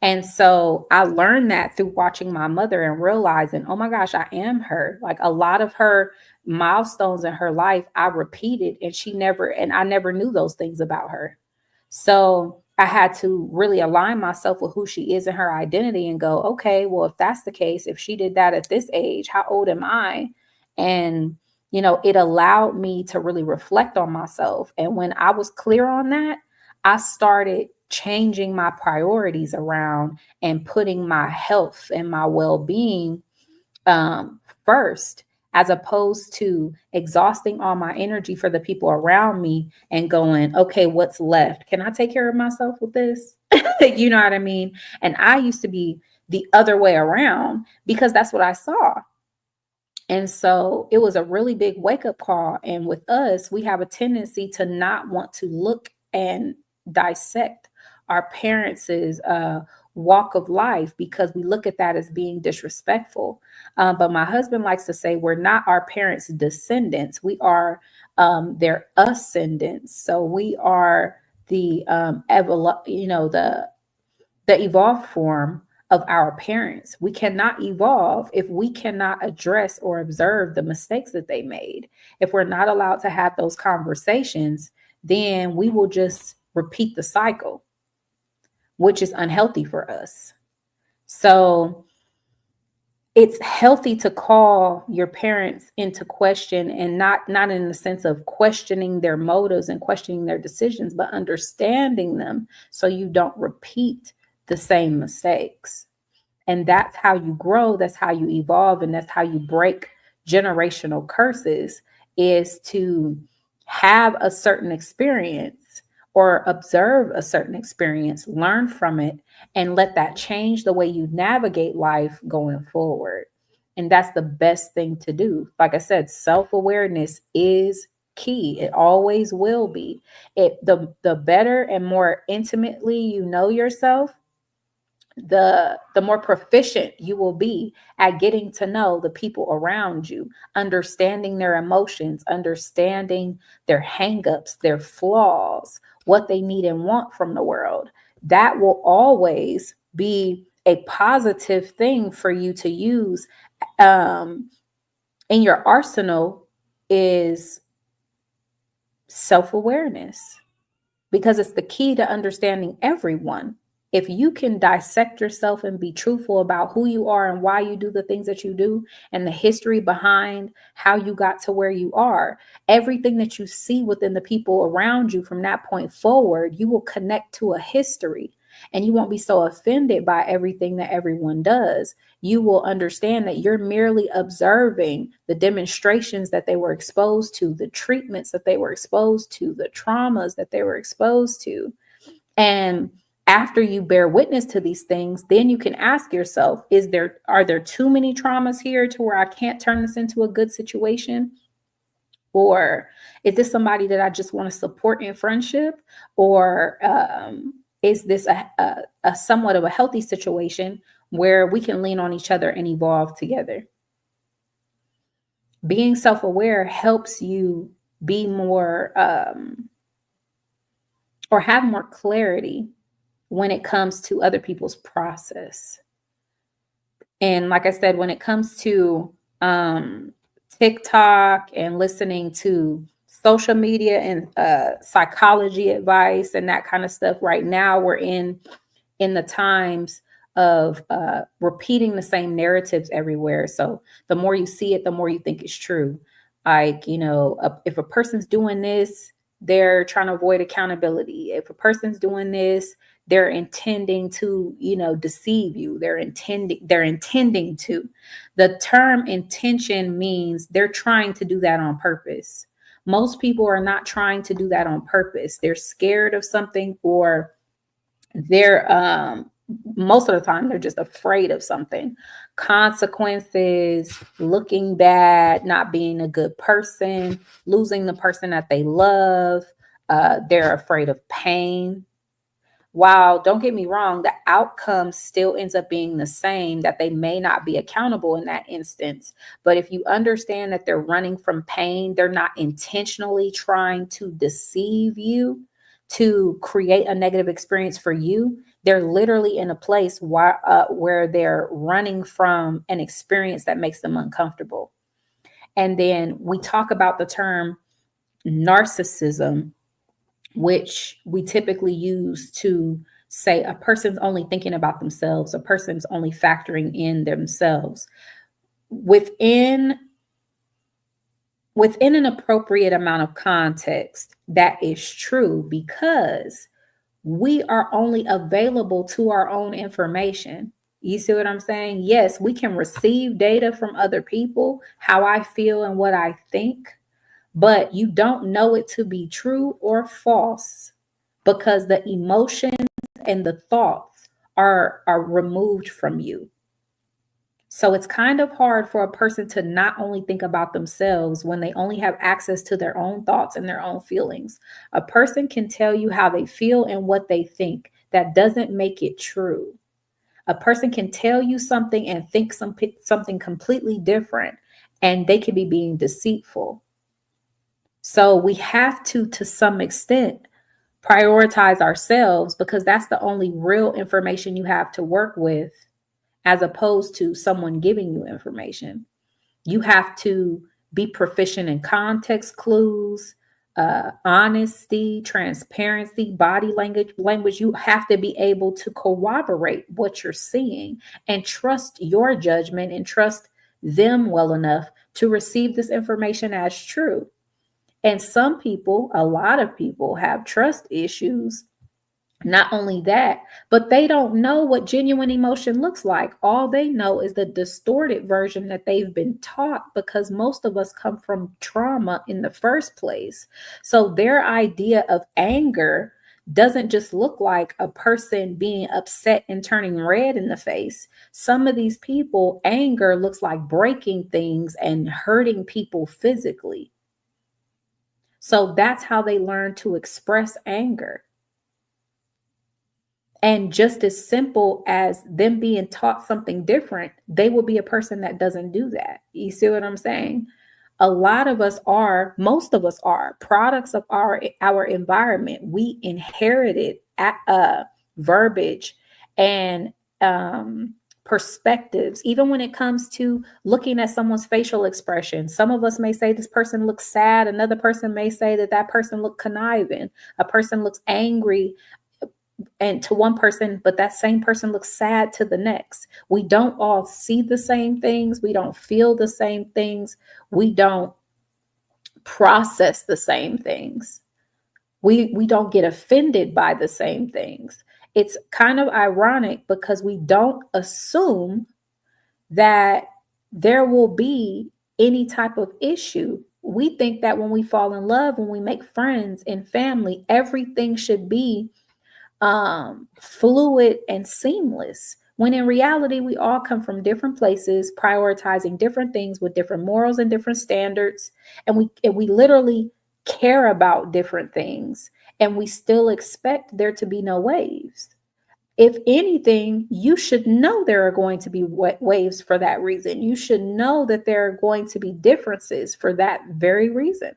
And so I learned that through watching my mother and realizing, oh my gosh, I am her. Like, a lot of her milestones in her life, I repeated, and I never knew those things about her. So I had to really align myself with who she is and her identity and go, okay, well, if that's the case, if she did that at this age, how old am I? And, it allowed me to really reflect on myself. And when I was clear on that, I started changing my priorities around and putting my health and my well-being first, as opposed to exhausting all my energy for the people around me and going, okay, what's left? Can I take care of myself with this? You know what I mean? And I used to be the other way around, because that's what I saw. And so it was a really big wake up call. And with us, we have a tendency to not want to look and dissect our parents' walk of life, because we look at that as being disrespectful. But my husband likes to say, we're not our parents' descendants. We are their ascendants. So we are the the evolved form of our parents. We cannot evolve if we cannot address or observe the mistakes that they made. If we're not allowed to have those conversations, then we will just repeat the cycle, which is unhealthy for us. So it's healthy to call your parents into question, and not in the sense of questioning their motives and questioning their decisions, but understanding them so you don't repeat the same mistakes. And that's how you grow, that's how you evolve, and that's how you break generational curses, is to have a certain experience or observe a certain experience, learn from it, and let that change the way you navigate life going forward. And that's the best thing to do. Like I said, self-awareness is key. It always will be. The better and more intimately you know yourself, the more proficient you will be at getting to know the people around you, understanding their emotions, understanding their hangups, their flaws, what they need and want from the world. That will always be a positive thing for you to use in your arsenal, is self-awareness, because it's the key to understanding everyone. If you can dissect yourself and be truthful about who you are and why you do the things that you do, and the history behind how you got to where you are, everything that you see within the people around you from that point forward, you will connect to a history, and you won't be so offended by everything that everyone does. You will understand that you're merely observing the demonstrations that they were exposed to, the treatments that they were exposed to, the traumas that they were exposed to. And after you bear witness to these things, then you can ask yourself, are there too many traumas here to where I can't turn this into a good situation? Or is this somebody that I just want to support in friendship? Or is this a somewhat of a healthy situation where we can lean on each other and evolve together? Being self-aware helps you be more or have more clarity when it comes to other people's process. And like I said, when it comes to TikTok and listening to social media and psychology advice and that kind of stuff, right now we're in the times of repeating the same narratives everywhere. So the more you see it, the more you think it's true. Like, if a person's doing this, they're trying to avoid accountability. If a person's doing this, they're intending to, deceive you. They're intending to. The term intention means they're trying to do that on purpose. Most people are not trying to do that on purpose. They're scared of something, or they're most of the time they're just afraid of something. Consequences, looking bad, not being a good person, losing the person that they love. They're afraid of pain. While don't get me wrong, the outcome still ends up being the same, that they may not be accountable in that instance. But if you understand that they're running from pain, they're not intentionally trying to deceive you to create a negative experience for you. They're literally in a place where they're running from an experience that makes them uncomfortable. And then we talk about the term narcissism, which we typically use to say a person's only thinking about themselves, a person's only factoring in themselves. Within an appropriate amount of context, that is true, because we are only available to our own information. You see what I'm saying? Yes, we can receive data from other people, how I feel and what I think, but you don't know it to be true or false, because the emotions and the thoughts are removed from you. So it's kind of hard for a person to not only think about themselves when they only have access to their own thoughts and their own feelings. A person can tell you how they feel and what they think. That doesn't make it true. A person can tell you something and think something completely different, and they could be being deceitful. So we have to some extent, prioritize ourselves, because that's the only real information you have to work with, as opposed to someone giving you information. You have to be proficient in context clues, honesty, transparency, body language. You have to be able to corroborate what you're seeing and trust your judgment and trust them well enough to receive this information as true. And some people, a lot of people, have trust issues. Not only that, but they don't know what genuine emotion looks like. All they know is the distorted version that they've been taught, because most of us come from trauma in the first place. So their idea of anger doesn't just look like a person being upset and turning red in the face. Some of these people, anger looks like breaking things and hurting people physically. So that's how they learn to express anger. And just as simple as them being taught something different, they will be a person that doesn't do that. You see what I'm saying? A lot of us are, most of us are products of our environment. We inherited verbiage and perspectives, even when it comes to looking at someone's facial expression. Some of us may say this person looks sad. Another person may say that person looks conniving. A person looks angry and to one person, but that same person looks sad to the next. We don't all see the same things. We don't feel the same things. We don't process the same things. We don't get offended by the same things. It's kind of ironic because we don't assume that there will be any type of issue. We think that when we fall in love, when we make friends and family, everything should be fluid and seamless, when in reality we all come from different places, prioritizing different things with different morals and different standards, and we literally care about different things, and we still expect there to be no waves. If anything, you should know there are going to be waves for that reason. You should know that there are going to be differences for that very reason,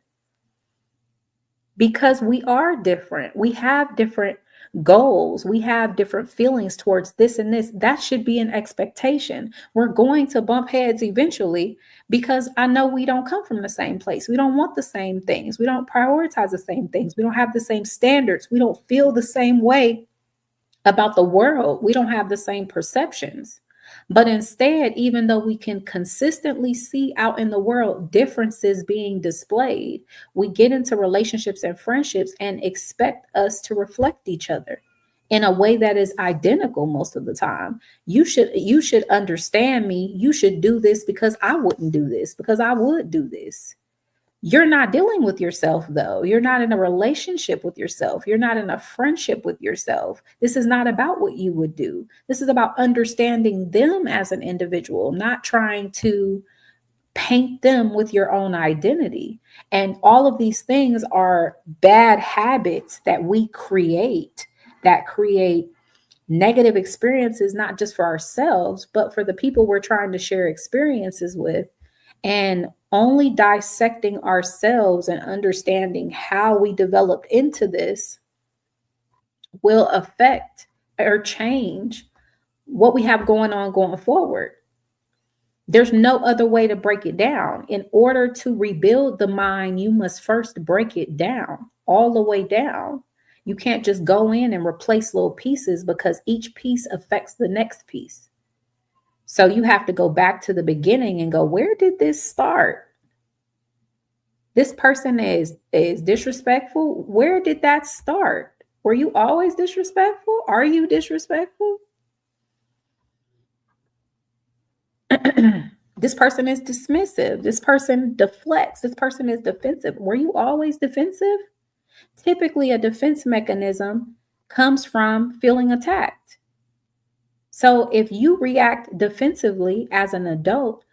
because we are different. We have different goals. We have different feelings towards this and this. That should be an expectation. We're going to bump heads eventually, because I know we don't come from the same place. We don't want the same things. We don't prioritize the same things. We don't have the same standards. We don't feel the same way about the world. We don't have the same perceptions. But instead, even though we can consistently see out in the world differences being displayed, we get into relationships and friendships and expect us to reflect each other in a way that is identical most of the time. You should understand me. You should do this because I wouldn't do this, because I would do this. You're not dealing with yourself, though. You're not in a relationship with yourself. You're not in a friendship with yourself. This is not about what you would do. This is about understanding them as an individual, not trying to paint them with your own identity. And all of these things are bad habits that we create that create negative experiences, not just for ourselves, but for the people we're trying to share experiences with. And only dissecting ourselves and understanding how we developed into this will affect or change what we have going on going forward. There's no other way to break it down. In order to rebuild the mind, you must first break it down, all the way down. You can't just go in and replace little pieces because each piece affects the next piece. So you have to go back to the beginning and go, where did this start? This person is disrespectful. Where did that start? Were you always disrespectful? Are you disrespectful? This person is dismissive. This person deflects. This person is defensive. Were you always defensive? Typically, a defense mechanism comes from feeling attacked. So if you react defensively as an adult,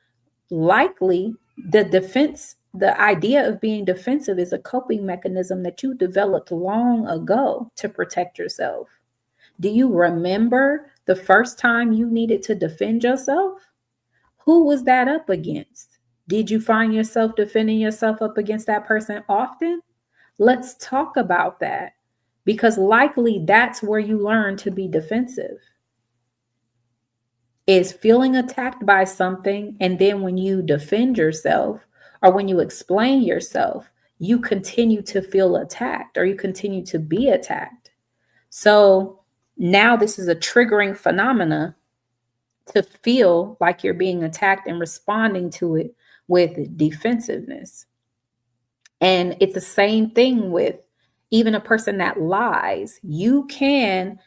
likely the idea of being defensive is a coping mechanism that you developed long ago to protect yourself. Do you remember the first time you needed to defend yourself? Who was that up against? Did you find yourself defending yourself up against that person often? Let's talk about that, because likely that's where you learn to be defensive, is feeling attacked by something. And then when you defend yourself or when you explain yourself, you continue to feel attacked or you continue to be attacked. So now this is a triggering phenomena to feel like you're being attacked and responding to it with defensiveness. And it's the same thing with even a person that lies. You can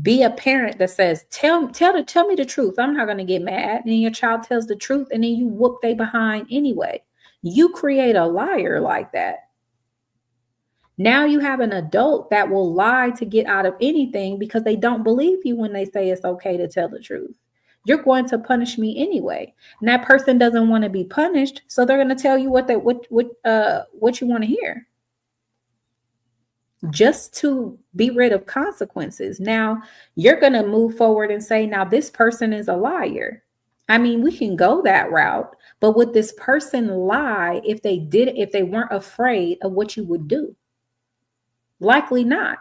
be a parent that says, tell me the truth. I'm not going to get mad. And then your child tells the truth and then you whoop they behind anyway. You create a liar like that. Now you have an adult that will lie to get out of anything because they don't believe you when they say it's okay to tell the truth. You're going to punish me anyway. And that person doesn't want to be punished, so they're going to tell you what you want to hear, just to be rid of consequences. Now you're going to move forward and say, now this person is a liar. I mean, we can go that route, but would this person lie if they weren't afraid of what you would do? Likely not.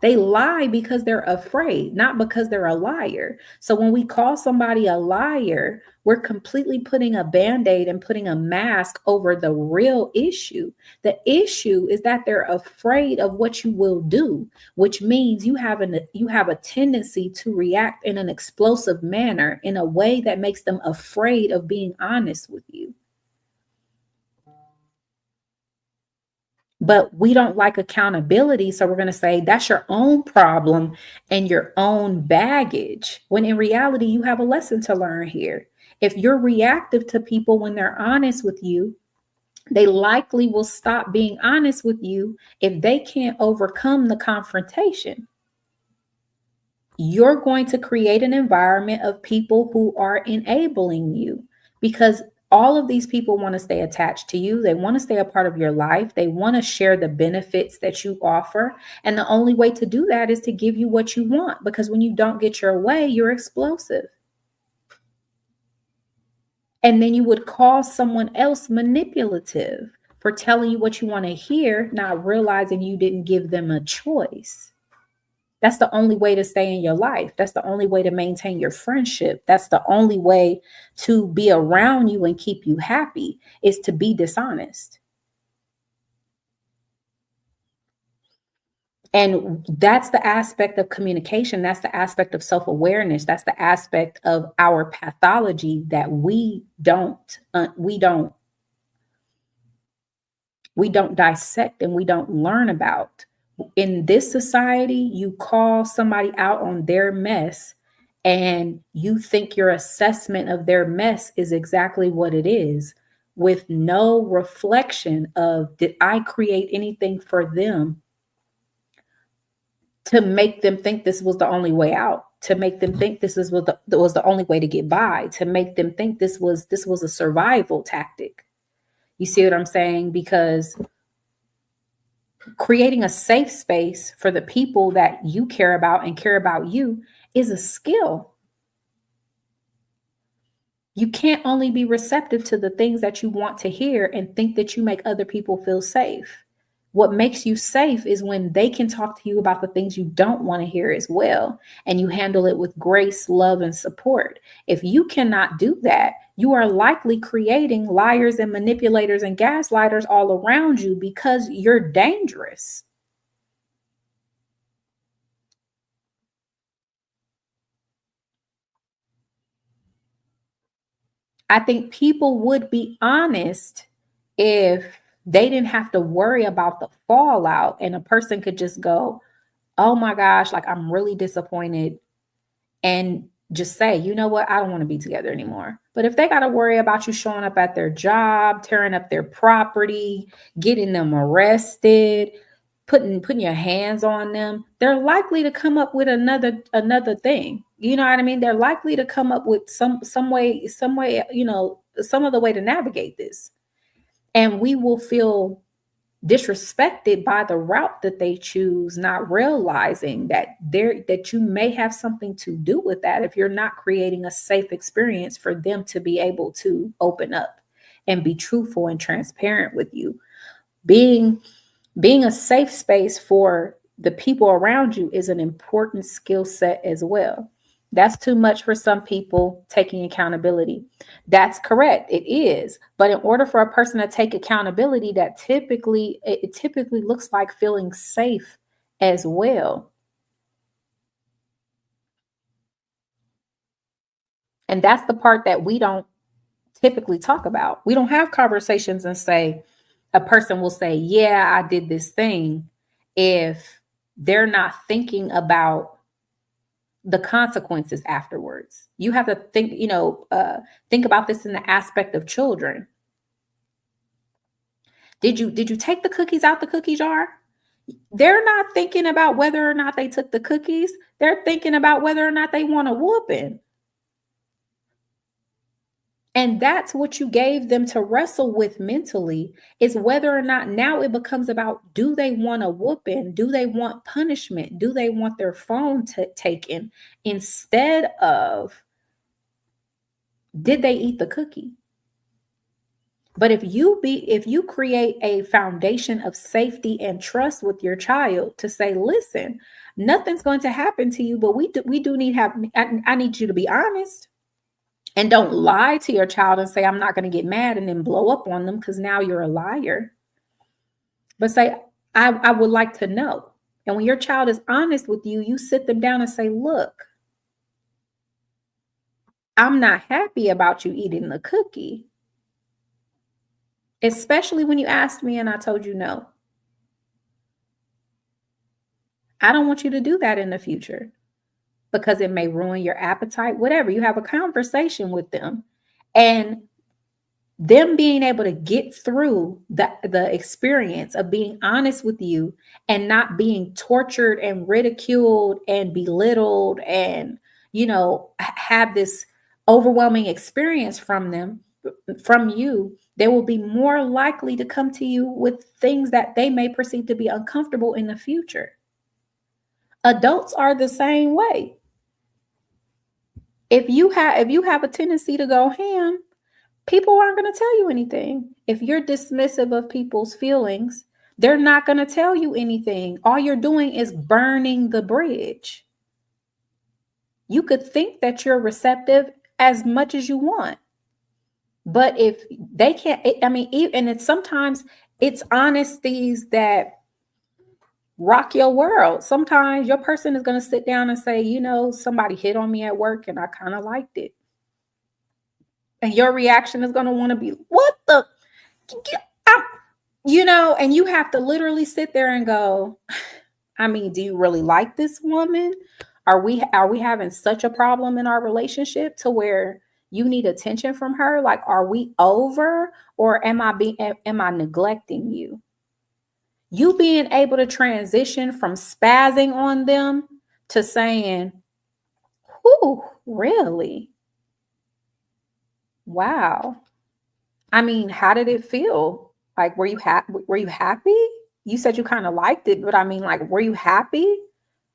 They lie because they're afraid, not because they're a liar. So when we call somebody a liar, we're completely putting a Band-Aid and putting a mask over the real issue. The issue is that they're afraid of what you will do, which means you have a tendency to react in an explosive manner in a way that makes them afraid of being honest with you. But we don't like accountability. So we're going to say that's your own problem and your own baggage. When in reality, you have a lesson to learn here. If you're reactive to people when they're honest with you, they likely will stop being honest with you if they can't overcome the confrontation. You're going to create an environment of people who are enabling you, because all of these people want to stay attached to you. They want to stay a part of your life. They want to share the benefits that you offer. And the only way to do that is to give you what you want, because when you don't get your way, you're explosive. And then you would call someone else manipulative for telling you what you want to hear, not realizing you didn't give them a choice. That's the only way to stay in your life. That's the only way to maintain your friendship. That's the only way to be around you and keep you happy, is to be dishonest. And that's the aspect of communication. That's the aspect of self-awareness. That's the aspect of our pathology that we don't dissect and we don't learn about. In this society, you call somebody out on their mess and you think your assessment of their mess is exactly what it is, with no reflection of did I create anything for them to make them think this was the only way out, to make them think was the only way to get by, to make them think this was a survival tactic. You see what I'm saying? Because creating a safe space for the people that you care about and care about you is a skill. You can't only be receptive to the things that you want to hear and think that you make other people feel safe. What makes you safe is when they can talk to you about the things you don't want to hear as well, and you handle it with grace, love, and support. If you cannot do that, you are likely creating liars and manipulators and gaslighters all around you because you're dangerous. I think people would be honest if they didn't have to worry about the fallout and a person could just go, "Oh my gosh, like I'm really disappointed," and just say, "You know what? I don't want to be together anymore." But if they got to worry about you showing up at their job, tearing up their property, getting them arrested, putting your hands on them, they're likely to come up with another thing. You know what I mean? They're likely to come up with some way, some other way to navigate this. And we will feel disrespected by the route that they choose, not realizing that you may have something to do with that if you're not creating a safe experience for them to be able to open up and be truthful and transparent with you. Being being a safe space for the people around you is an important skill set as well. That's too much for some people, taking accountability. That's correct. It is. But in order for a person to take accountability, it typically looks like feeling safe as well. And that's the part that we don't typically talk about. We don't have conversations and say, a person will say, "Yeah, I did this thing," if they're not thinking about the consequences afterwards. You have to think about this in the aspect of children. Did you take the cookies out the cookie jar? They're not thinking about whether or not they took the cookies. They're thinking about whether or not they want a whooping. And that's what you gave them to wrestle with mentally, is whether or not now it becomes about, do they want a whooping? Do they want punishment? Do they want their phone taken? Instead of, did they eat the cookie? But if you create a foundation of safety and trust with your child to say, "Listen, nothing's going to happen to you, but we do need have I need you to be honest." And don't lie to your child and say, "I'm not going to get mad," and then blow up on them because now you're a liar. But say, I would like to know. And when your child is honest with you, you sit them down and say, "Look, I'm not happy about you eating the cookie, especially when you asked me and I told you no. I don't want you to do that in the future because it may ruin your appetite," whatever. You have a conversation with them. And them being able to get through the experience of being honest with you and not being tortured and ridiculed and belittled and have this overwhelming experience from you, they will be more likely to come to you with things that they may perceive to be uncomfortable in the future. Adults are the same way. If you have a tendency to go ham, people aren't going to tell you anything. If you're dismissive of people's feelings, they're not going to tell you anything. All you're doing is burning the bridge. You could think that you're receptive as much as you want, but if they can't, I mean, and it's sometimes it's honesties that rock your world. Sometimes your person is going to sit down and say, "Somebody hit on me at work and I kind of liked it." And your reaction is going to want to be, "What the? Get out." And you have to literally sit there and go, "I mean, do you really like this woman? Are we having such a problem in our relationship to where You need attention from her. Like, are we over, or am I neglecting you? You being able to transition from spazzing on them to saying, "Whew, really? Wow." I mean, how did it feel? Like, were you happy? You said you kind of liked it, but I mean, like, were you happy?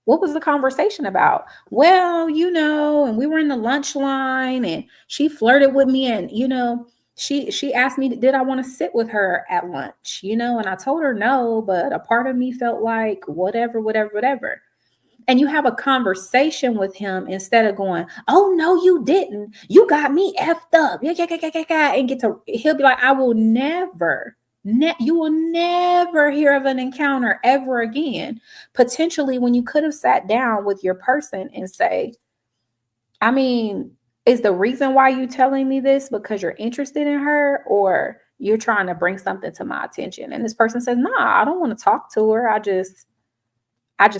What was the conversation about? Well, and we were in the lunch line and she flirted with me, and she asked me, did I want to sit with her at lunch, and I told her no, but a part of me felt like whatever, whatever, whatever. And you have a conversation with him instead of going, "Oh no, you didn't. You got me effed up." Yeah, yeah, yeah, yeah, yeah, and he'll be like, "I will never, you will never hear of an encounter ever again." Potentially, when you could have sat down with your person and say, "I mean, is the reason why you telling me this because you're interested in her, or you're trying to bring something to my attention?" And this person says, "Nah, I don't want to talk to her. I just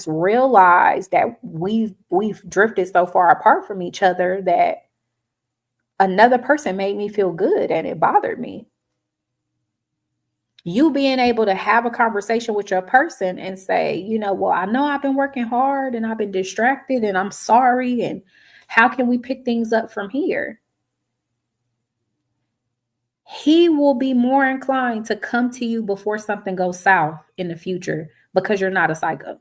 realized that we've drifted so far apart from each other that another person made me feel good and it bothered me." You being able to have a conversation with your person and say, "Well, I know I've been working hard and I've been distracted and I'm sorry. And how can we pick things up from here?" He will be more inclined to come to you before something goes south in the future because you're not a psycho.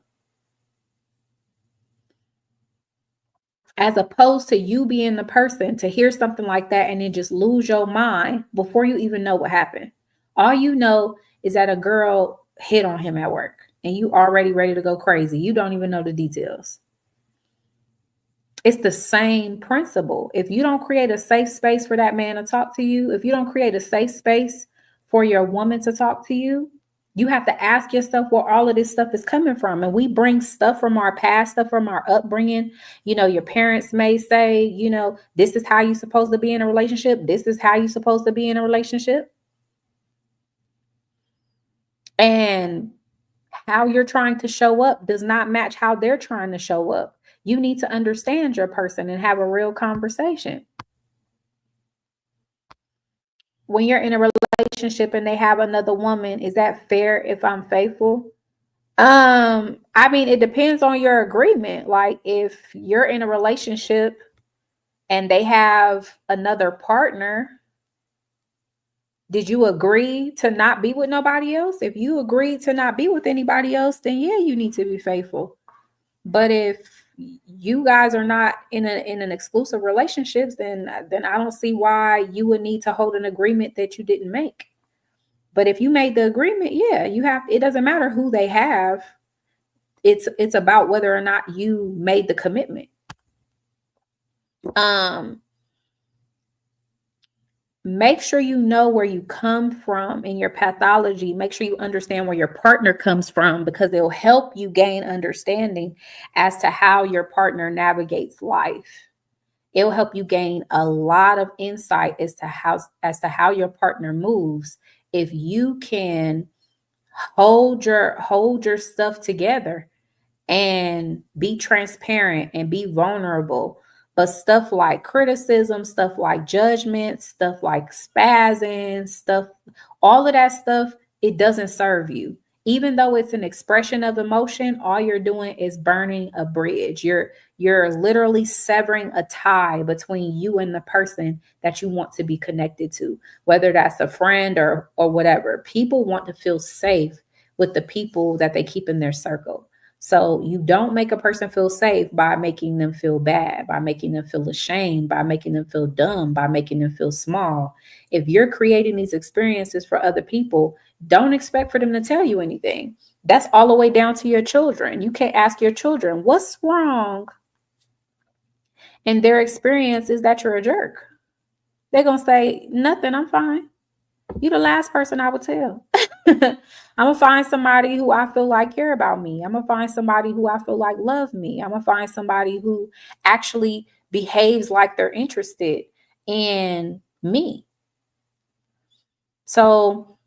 As opposed to you being the person to hear something like that and then just lose your mind before you even know what happened. All you know is that a girl hit on him at work and you already ready to go crazy. You don't even know the details. It's the same principle. If you don't create a safe space for that man to talk to you, if you don't create a safe space for your woman to talk to you, you have to ask yourself where all of this stuff is coming from. And we bring stuff from our past, stuff from our upbringing. Your parents may say, this is how you're supposed to be in a relationship. This is how you're supposed to be in a relationship. And how you're trying to show up does not match how they're trying to show up. You need to understand your person and have a real conversation. When you're in a relationship and they have another woman, is that fair if I'm faithful? I mean, it depends on your agreement. Like, if you're in a relationship and they have another partner, did you agree to not be with nobody else? If you agreed to not be with anybody else, then yeah, you need to be faithful. But if you guys are not in an exclusive relationships, then I don't see why you would need to hold an agreement that you didn't make. But if you made the agreement, yeah, it doesn't matter who they have. It's about whether or not you made the commitment. Um Make sure you know where you come from in your pathology. Make sure you understand where your partner comes from, because it'll help you gain understanding as to how your partner navigates life. It'll help you gain a lot of insight as to how your partner moves if you can hold your stuff together and be transparent and be vulnerable. But stuff like criticism, stuff like judgment, stuff like spazzing, all of that stuff, it doesn't serve you. Even though it's an expression of emotion, all you're doing is burning a bridge. You're literally severing a tie between you and the person that you want to be connected to, whether that's a friend or whatever. People want to feel safe with the people that they keep in their circle. So you don't make a person feel safe by making them feel bad, by making them feel ashamed, by making them feel dumb, by making them feel small. If you're creating these experiences for other people, don't expect for them to tell you anything. That's all the way down to your children. You can't ask your children, "What's wrong?" And their experience is that you're a jerk. They're going to say, "Nothing, I'm fine." You the last person I would tell. I'm gonna find somebody who I feel like care about me. I'm gonna find somebody who I feel like love me. I'm gonna find somebody who actually behaves like they're interested in me. So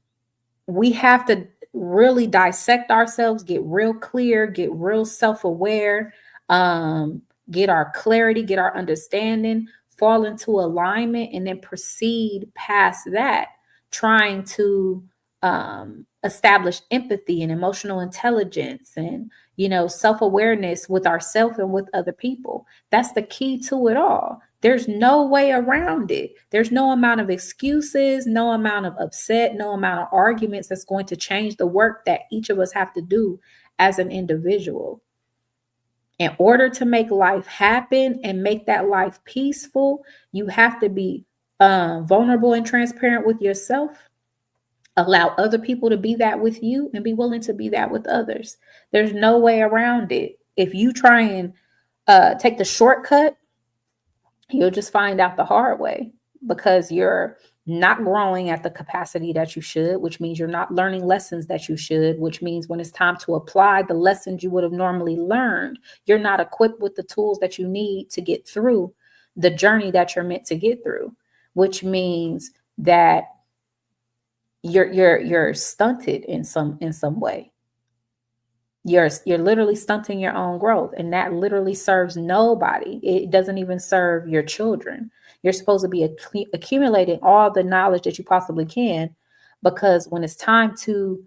we have to really dissect ourselves, get real clear, get real self-aware, get our clarity, get our understanding fall into alignment and then proceed past that, trying to establish empathy and emotional intelligence and, self-awareness with ourselves and with other people. That's the key to it all. There's no way around it. There's no amount of excuses, no amount of upset, no amount of arguments that's going to change the work that each of us have to do as an individual. In order to make life happen and make that life peaceful, you have to be vulnerable and transparent with yourself. Allow other people to be that with you and be willing to be that with others. There's no way around it. If you try and take the shortcut, you'll just find out the hard way, because you're not growing at the capacity that you should, which means you're not learning lessons that you should, which means when it's time to apply the lessons you would have normally learned, you're not equipped with the tools that you need to get through the journey that you're meant to get through, which means that you're stunted in some way. You're literally stunting your own growth, and that literally serves nobody. It doesn't even serve your children. You're supposed to be accumulating all the knowledge that you possibly can, because when it's time to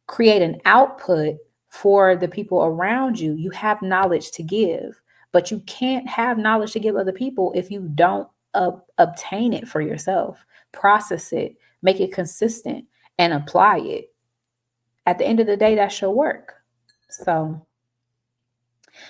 create an output for the people around you, you have knowledge to give, but you can't have knowledge to give other people if you don't obtain it for yourself, process it, make it consistent, and apply it. At the end of the day, that's your work. So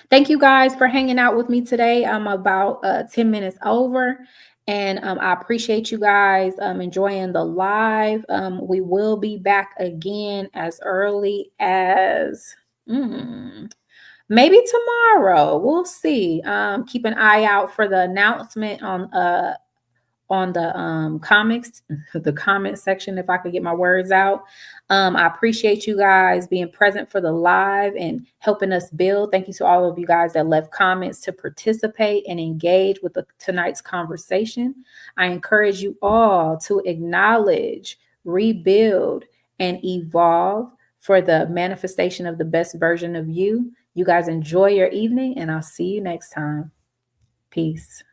thank you guys for hanging out with me today. I'm about 10 minutes over, and I appreciate you guys enjoying the live. We will be back again as early as maybe tomorrow. We'll see. Keep an eye out for the announcement on the comics, the comment section, if I could get my words out. I appreciate you guys being present for the live and helping us build. Thank you to all of you guys that left comments to participate and engage with tonight's conversation. I encourage you all to acknowledge, rebuild, and evolve for the manifestation of the best version of you. You guys enjoy your evening, and I'll see you next time. Peace.